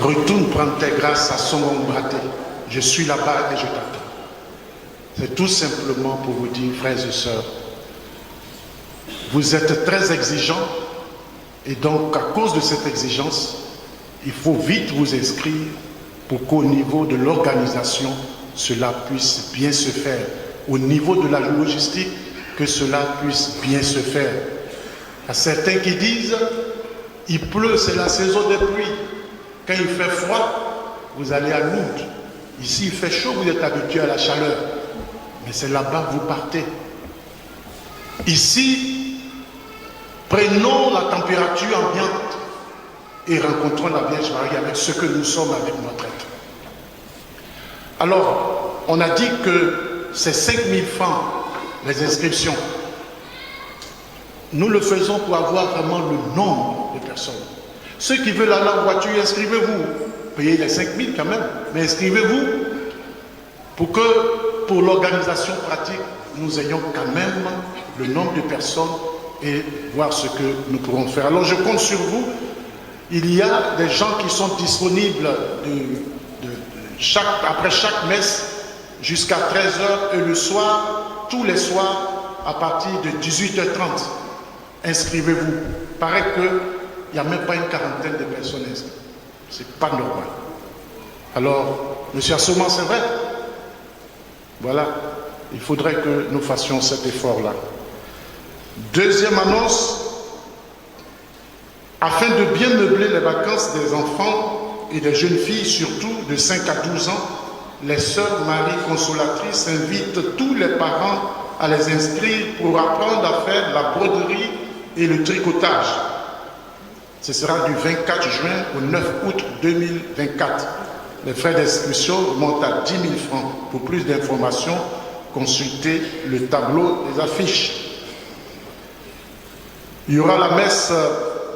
Retourne prendre tes grâces à son ombraté. Je suis là-bas et je t'attends. C'est tout simplement pour vous dire, frères et sœurs, vous êtes très exigeants et donc à cause de cette exigence, il faut vite vous inscrire pour qu'au niveau de l'organisation, cela puisse bien se faire. Au niveau de la logistique, que cela puisse bien se faire. Il y a certains qui disent, il pleut, c'est la saison des pluies. Quand il fait froid, vous allez à Lourdes. Ici, il fait chaud, vous êtes habitué à la chaleur. Mais c'est là-bas que vous partez. Ici, prenons la température ambiante et rencontrons la Vierge Marie avec ce que nous sommes avec notre être. Alors, on a dit que c'est 5 000 francs, les inscriptions. Nous le faisons pour avoir vraiment le nombre de personnes. Ceux qui veulent aller en voiture, inscrivez-vous. Payez les 5 000 quand même, mais inscrivez-vous pour que, pour l'organisation pratique, nous ayons quand même le nombre de personnes et voir ce que nous pourrons faire. Alors je compte sur vous. Il y a des gens qui sont disponibles après chaque messe jusqu'à 13h et le soir, tous les soirs, à partir de 18h30. Inscrivez-vous. Il paraît qu'il n'y a même pas une quarantaine de personnes inscrites. Ce n'est pas normal. Alors, monsieur Assouman, c'est vrai. Voilà. Il faudrait que nous fassions cet effort-là. Deuxième annonce. Afin de bien meubler les vacances des enfants et des jeunes filles, surtout de 5 à 12 ans, les sœurs Marie Consolatrices invitent tous les parents à les inscrire pour apprendre à faire la broderie et le tricotage. Ce sera du 24 juin au 9 août 2024. Les frais d'inscription montent à 10 000 francs. Pour plus d'informations, consultez le tableau des affiches. Il y aura la messe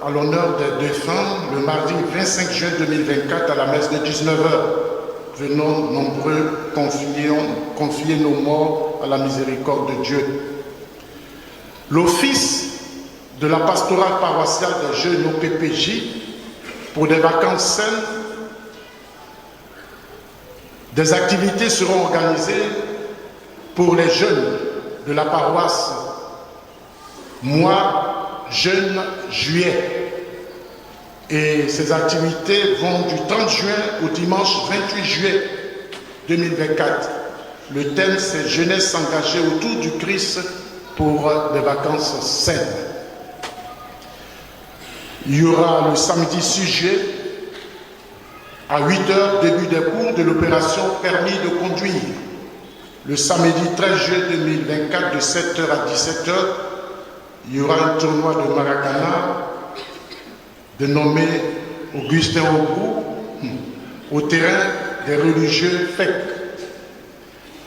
à l'honneur des défunts le mardi 25 juin 2024 à la messe de 19h. Venons nombreux confier nos morts à la miséricorde de Dieu. L'office de la pastorale paroissiale des jeunes au PPJ pour des vacances saines, des activités seront organisées pour les jeunes de la paroisse mois jeune juillet. Et ces activités vont du 30 juin au dimanche 28 juillet 2024. Le thème, c'est jeunesse engagée autour du Christ pour des vacances saines. Il y aura le samedi 6 juillet à 8h, début des cours de l'opération permis de conduire. Le samedi 13 juillet 2024 de 7h à 17h, il y aura un tournoi de Maracana dénommé Augustin Obrou au terrain des religieux FEC.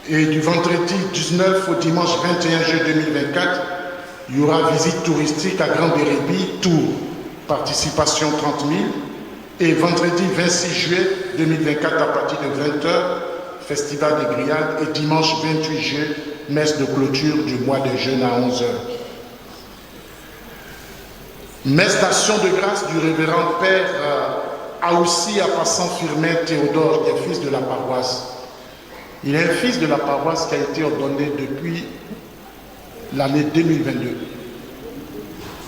Et du vendredi 19 au dimanche 21 juillet 2024, il y aura visite touristique à Grand Bérébi, Tours, participation 30 000. Et vendredi 26 juillet 2024 à partir de 20h, festival des grillades. Et dimanche 28 juillet, messe de clôture du mois des jeunes à 11h. Messe d'action de grâce du révérend Père Aoussi Apassan Firmin Théodore, qui est fils de la paroisse. Il est un fils de la paroisse qui a été ordonné depuis l'année 2022.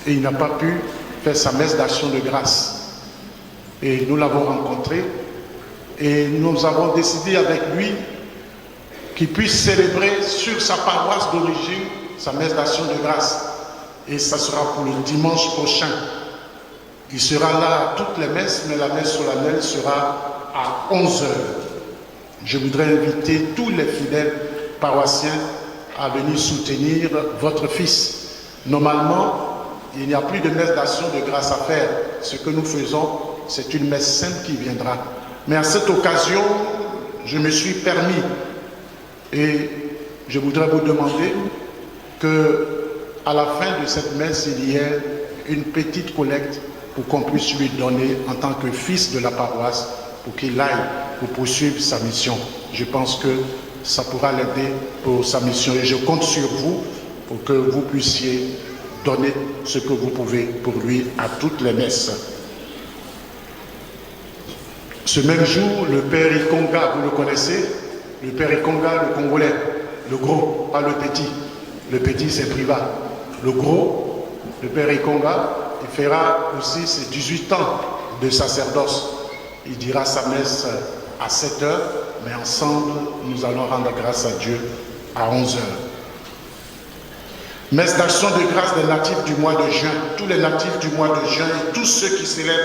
Et il n'a pas pu faire sa messe d'action de grâce. Et nous l'avons rencontré et nous avons décidé avec lui qu'il puisse célébrer sur sa paroisse d'origine sa messe d'action de grâce. Et ça sera pour le dimanche prochain. Il sera là à toutes les messes, mais la messe solennelle sera à 11h. Je voudrais inviter tous les fidèles paroissiens à venir soutenir votre fils. Normalement, il n'y a plus de messe d'action de grâce à faire. Ce que nous faisons, c'est une messe sainte qui viendra. Mais à cette occasion, je me suis permis et je voudrais vous demander que à la fin de cette messe, il y ait une petite collecte pour qu'on puisse lui donner en tant que fils de la paroisse pour qu'il aille pour poursuivre sa mission. Je pense que ça pourra l'aider pour sa mission et je compte sur vous pour que vous puissiez donner ce que vous pouvez pour lui à toutes les messes. Ce même jour, le père Ikonga, vous le connaissez, le père Ikonga, le Congolais, le gros, pas le petit. Le petit, c'est privat. Le gros, le père Ikonga, il fera aussi ses 18 ans de sacerdoce. Il dira sa messe à 7 heures, mais ensemble, nous allons rendre grâce à Dieu à 11 heures. Messe d'action de grâce des natifs du mois de juin. Tous les natifs du mois de juin et tous ceux qui célèbrent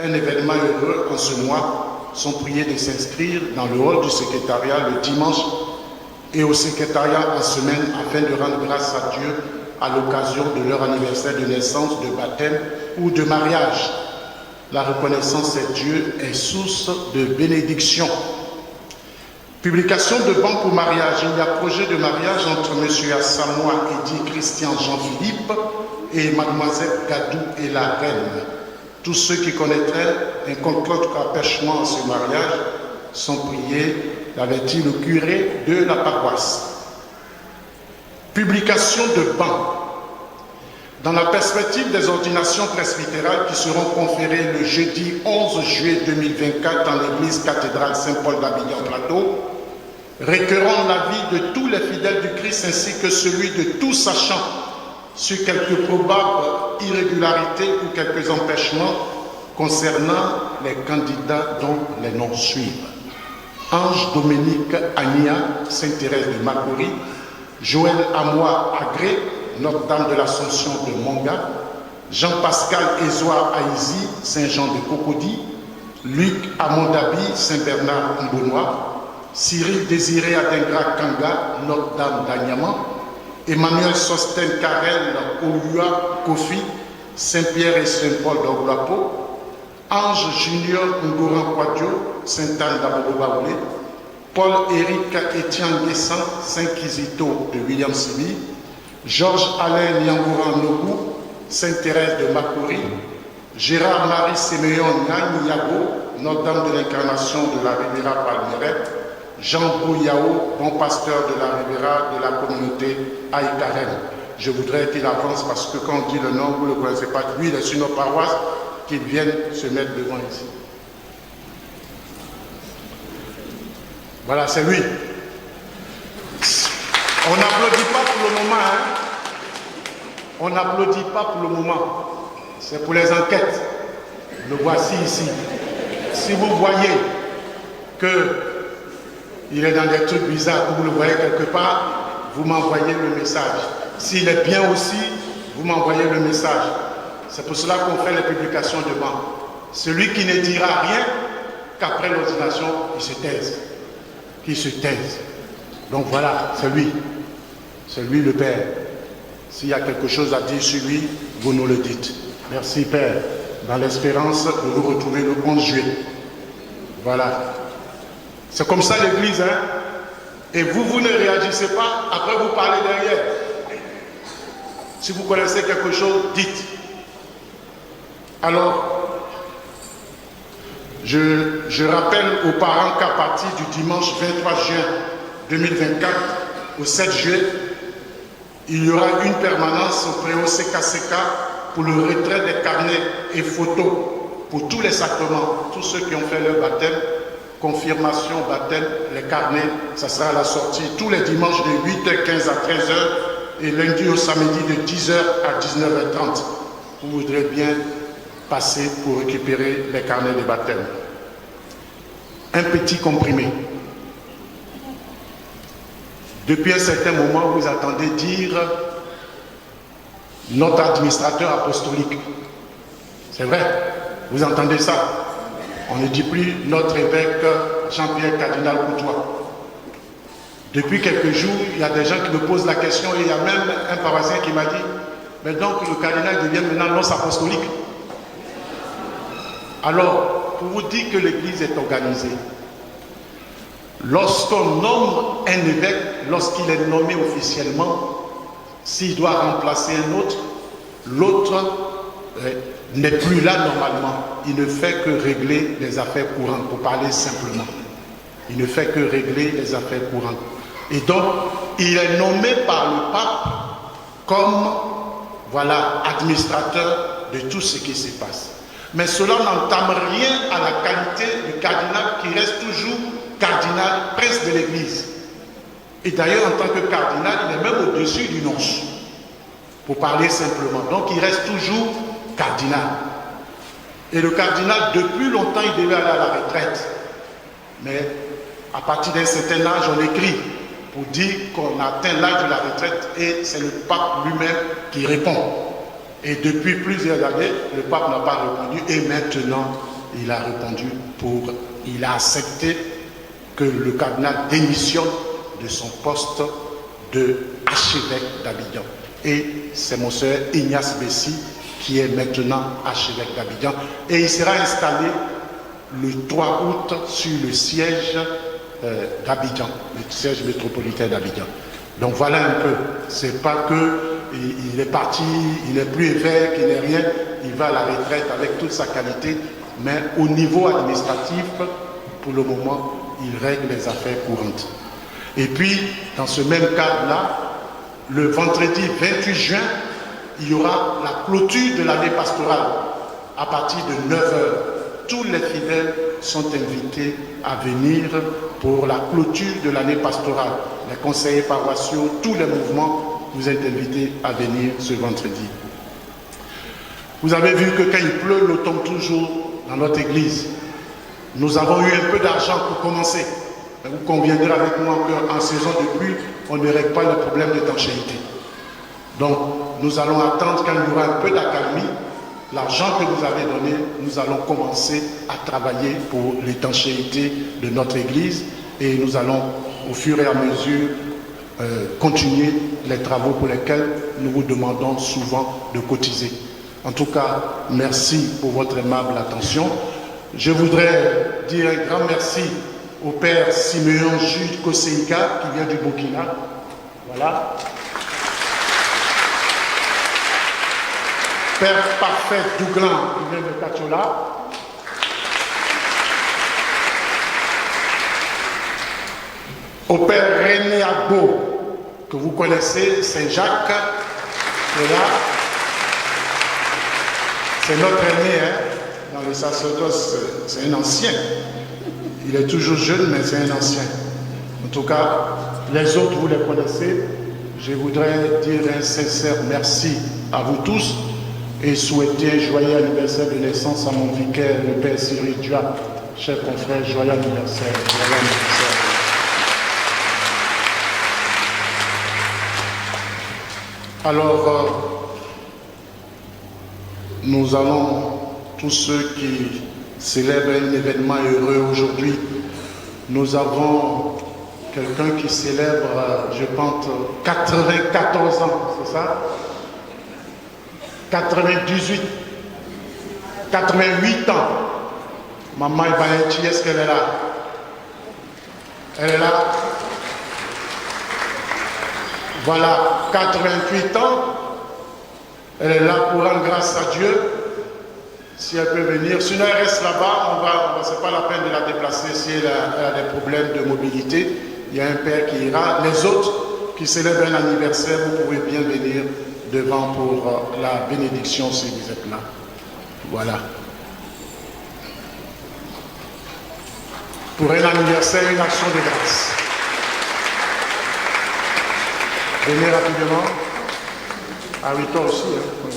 un événement heureux en ce mois sont priés de s'inscrire dans le hall du secrétariat le dimanche et au secrétariat en semaine afin de rendre grâce à Dieu à l'occasion de leur anniversaire de naissance, de baptême ou de mariage. La reconnaissance à Dieu est source de bénédiction. Publication de banque pour mariage. Il y a projet de mariage entre M. Assamoah et dit Christian Jean-Philippe et Mademoiselle Gadou et la reine. Tous ceux qui connaîtraient un complot empêchement à ce mariage sont priés d'avertir le curé de la paroisse. Publication de banque. Dans la perspective des ordinations presbytérales qui seront conférées le jeudi 11 juillet 2024 dans l'église cathédrale Saint-Paul d'Abidjan-Plateau, recueillons l'avis de tous les fidèles du Christ ainsi que celui de tous sachants sur quelques probables irrégularités ou quelques empêchements concernant les candidats dont les noms suivent. Ange Dominique Ania, Sainte-Thérèse de Macoury, Joël Amoa Agré, Notre-Dame de l'Assomption de Monga, Jean-Pascal Ezoa Aïzi, Saint-Jean de Cocody, Luc Amondabi, Saint-Bernard Mbonnois, Cyril Désiré Adengra Kanga, Notre-Dame d'Agnaman, Emmanuel Sosten Karel Oua Kofi, Saint-Pierre et Saint-Paul d'Oglapo, Ange Junior Ngouran Kwadjo, Sainte-Anne d'Abobobaoulé, Paul-Éric Étienne Guessan, Saint-Kizito de William Sibi, Georges-Alain Nyangouran Nogu, Sainte-Thérèse de Macoury, Gérard-Marie Séméon Nyago, Notre-Dame de l'Incarnation de la Riviera Palmeret, Jean Bouyao, bon pasteur de la Riviera de la communauté Aïkarem. Je voudrais qu'il avance parce que quand on dit le nom, vous ne le connaissez pas. Lui, il est sur nos paroisses, qu'il vienne se mettre devant ici. Voilà, c'est lui. On n'applaudit pas pour le moment. Hein? On n'applaudit pas pour le moment. C'est pour les enquêtes. Le voici ici. Si vous voyez qu'il est dans des trucs bizarres, que vous le voyez quelque part, vous m'envoyez le message. S'il est bien aussi, vous m'envoyez le message. C'est pour cela qu'on fait les publications de banque. Celui qui ne dira rien qu'après l'ordination, il se taise. Qu'il se taise. Donc voilà, c'est lui. C'est lui le Père. S'il y a quelque chose à dire sur lui, vous nous le dites. Merci Père. Dans l'espérance de vous retrouver le 11 juillet. Voilà. C'est comme ça l'Église, hein. Et vous ne réagissez pas, après vous parlez derrière. Si vous connaissez quelque chose, dites. Alors, je rappelle aux parents qu'à partir du dimanche 23 juin 2024 au 7 juillet, il y aura une permanence au préau CKCK pour le retrait des carnets et photos pour tous les sacrements, tous ceux qui ont fait leur baptême, confirmation, baptême, les carnets, ça sera à la sortie tous les dimanches de 8h15 à 13h et lundi au samedi de 10h à 19h30. Vous voudrez bien passer pour récupérer les carnets de baptême. Un petit comprimé. Depuis un certain moment, vous attendez dire notre administrateur apostolique. C'est vrai, vous entendez ça. On ne dit plus notre évêque Jean-Pierre Cardinal Coutois. Depuis quelques jours, il y a des gens qui me posent la question et il y a même un paroissien qui m'a dit mais donc le cardinal devient maintenant l'os apostolique. Alors, pour vous dire que l'Église est organisée, lorsqu'on nomme un évêque, lorsqu'il est nommé officiellement, s'il doit remplacer un autre, l'autre n'est plus là normalement. Il ne fait que régler les affaires courantes, pour parler simplement. Il ne fait que régler les affaires courantes. Et donc, il est nommé par le pape comme, voilà, administrateur de tout ce qui se passe. Mais cela n'entame rien à la qualité du cardinal qui reste toujours cardinal, prince de l'Église. Et d'ailleurs, en tant que cardinal, il est même au-dessus du nonce, pour parler simplement. Donc, il reste toujours cardinal. Et le cardinal, depuis longtemps, il devait aller à la retraite. Mais à partir d'un certain âge, on écrit pour dire qu'on a atteint l'âge de la retraite et c'est le pape lui-même qui répond. Et depuis plusieurs années, le pape n'a pas répondu et maintenant, il a répondu il a accepté que le cardinal démissionne de son poste d'archevêque d'Abidjan. Et c'est Monseigneur Ignace Bessi qui est maintenant archevêque d'Abidjan. Et il sera installé le 3 août sur le siège d'Abidjan, le siège métropolitain d'Abidjan. Donc voilà un peu. C'est pas que il est parti, il n'est plus évêque, il n'est rien. Il va à la retraite avec toute sa qualité. Mais au niveau administratif, pour le moment, il règle les affaires courantes. Et puis, dans ce même cadre-là, le vendredi 28 juin, il y aura la clôture de l'année pastorale à partir de 9h. Tous les fidèles sont invités à venir pour la clôture de l'année pastorale. Les conseillers paroissiaux, tous les mouvements, vous êtes invités à venir ce vendredi. Vous avez vu que quand il pleut, l'eau tombe toujours dans notre église. Nous avons eu un peu d'argent pour commencer. Vous conviendrez avec moi qu'en saison de pluie, on ne règle pas le problème d'étanchéité. Donc, nous allons attendre quand il y aura un peu d'accalmie. L'argent que vous avez donné, nous allons commencer à travailler pour l'étanchéité de notre église et nous allons, au fur et à mesure, continuer les travaux pour lesquels nous vous demandons souvent de cotiser. En tout cas, merci pour votre aimable attention. Je voudrais dire un grand merci au père Siméon Jude Koseïka qui vient du Burkina. Voilà. Père Parfait Douglan qui vient de Kachola. Au père René Agbo, que vous connaissez, Saint-Jacques, qui est là. C'est notre aîné, hein, dans le sacerdoce, c'est un ancien. Il est toujours jeune, mais c'est un ancien. En tout cas, les autres, vous les connaissez. Je voudrais dire un sincère merci à vous tous et souhaiter un joyeux anniversaire de naissance à mon vicaire, le père Cyril Dua. Chers confrères, joyeux anniversaire, joyeux anniversaire. Alors, nous allons, tous ceux qui célèbrent un événement heureux aujourd'hui, nous avons quelqu'un qui célèbre, je pense, 94 ans, c'est ça? 98, 88 ans. Maman Ibanetti, est-ce qu'elle est là? Elle est là? Voilà, 88 ans. Elle est là pour rendre grâce à Dieu. Si elle peut venir. Sinon, elle reste là-bas. Ce n'est pas la peine de la déplacer si elle a des problèmes de mobilité. Il y a un père qui ira. Les autres qui célèbrent un anniversaire, vous pouvez bien venir devant pour la bénédiction si vous êtes là. Voilà. Pour un anniversaire, une action de grâce. Venez rapidement. Ah oui, toi aussi. Hein.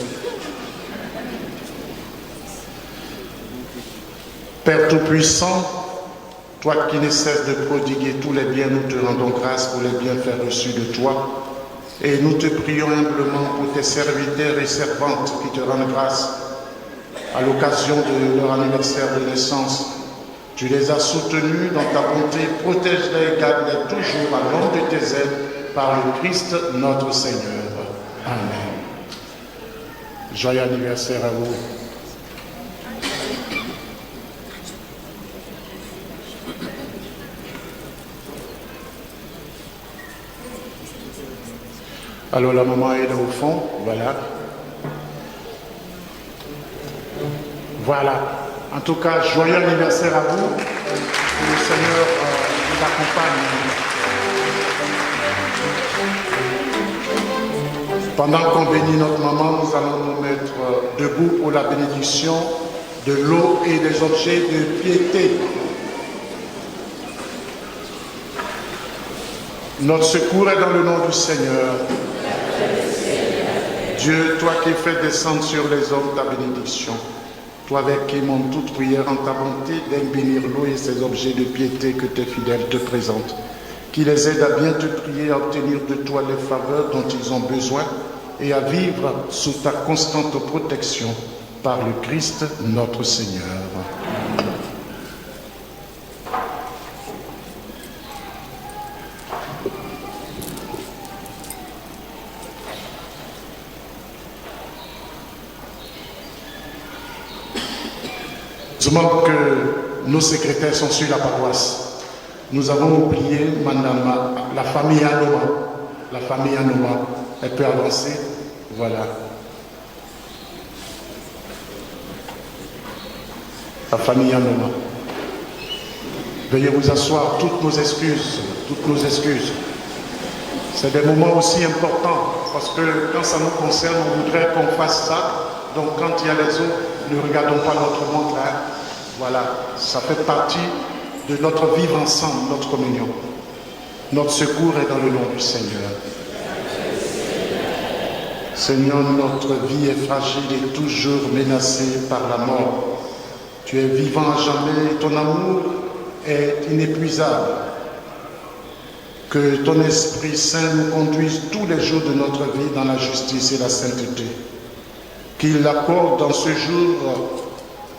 Père Tout-Puissant, toi qui ne cesses de prodiguer tous les biens, nous te rendons grâce pour les bienfaits reçus de toi. Et nous te prions humblement pour tes serviteurs et servantes qui te rendent grâce à l'occasion de leur anniversaire de naissance. Tu les as soutenus dans ta bonté, protège-les et garde-les toujours à l'ombre de tes ailes par le Christ notre Seigneur. Amen. Joyeux anniversaire à vous. Alors la maman est là au fond, voilà. Voilà. En tout cas, joyeux anniversaire à vous. Que le Seigneur vous accompagne. Pendant qu'on bénit notre maman, nous allons nous mettre debout pour la bénédiction de l'eau et des objets de piété. Notre secours est dans le nom du Seigneur. Dieu, toi qui fais descendre sur les hommes ta bénédiction, toi avec qui monte toute prière en ta bonté, daigne bénir l'eau et ces objets de piété que tes fidèles te présentent, qui les aident à bien te prier, à obtenir de toi les faveurs dont ils ont besoin et à vivre sous ta constante protection par le Christ notre Seigneur. Je manque que nos secrétaires sont sur la paroisse. Nous avons oublié madame, la famille Anoma. La famille Anoma, elle peut avancer. Voilà. La famille Anoma. Veuillez vous asseoir, toutes nos excuses, toutes nos excuses. C'est des moments aussi importants, parce que quand ça nous concerne, on voudrait qu'on fasse ça. Donc quand il y a les autres, ne regardons pas notre montre là. Voilà, ça fait partie de notre vivre ensemble, notre communion. Notre secours est dans le nom du Seigneur. Seigneur, notre vie est fragile et toujours menacée par la mort. Tu es vivant à jamais et ton amour est inépuisable. Que ton Esprit Saint nous conduise tous les jours de notre vie dans la justice et la sainteté. Qu'il accorde dans ce jour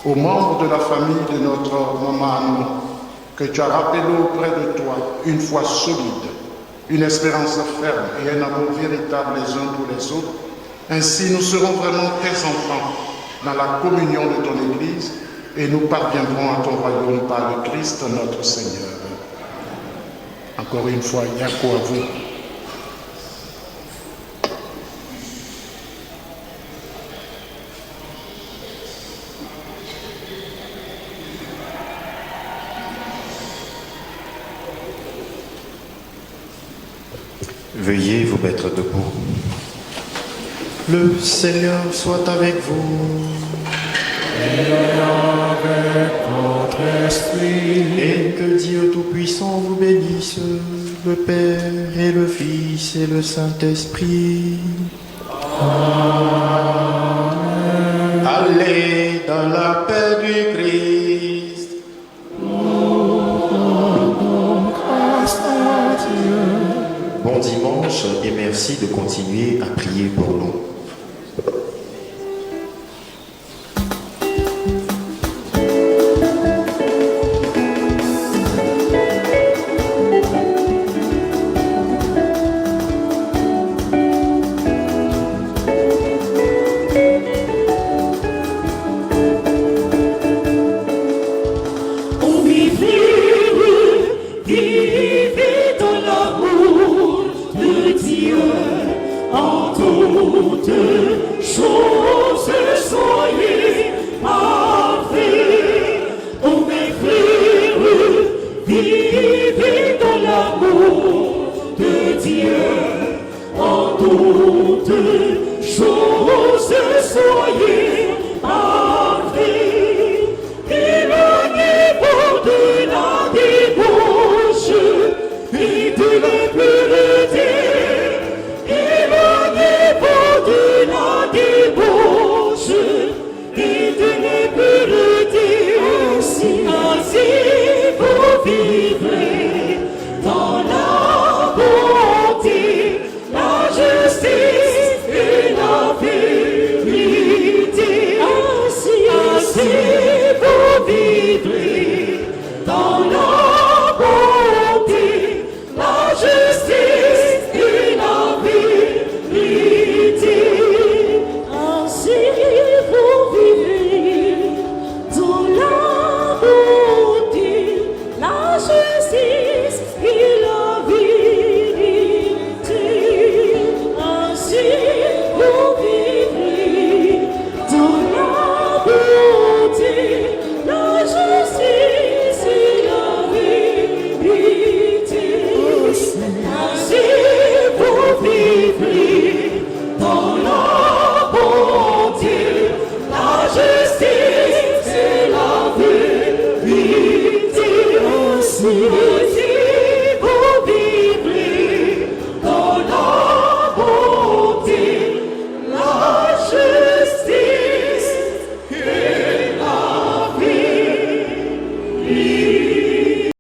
aux membres de la famille de notre maman Anne, que tu as rappelé auprès de toi une foi solide, une espérance ferme et un amour véritable les uns pour les autres. Ainsi, nous serons vraiment tes enfants dans la communion de ton Église et nous parviendrons à ton royaume par le Christ notre Seigneur. Encore une fois, Yako à vous. Veuillez vous mettre debout. Le Seigneur soit avec vous. Et avec votre esprit. Et que Dieu Tout-Puissant vous bénisse, le Père et le Fils et le Saint-Esprit. Amen. Allez dans la paix du Christ. Rendons grâce à Dieu. Bon dimanche et merci de continuer à prier pour nous. Éloignez-vous de la débauche. Vous y vous vivrez.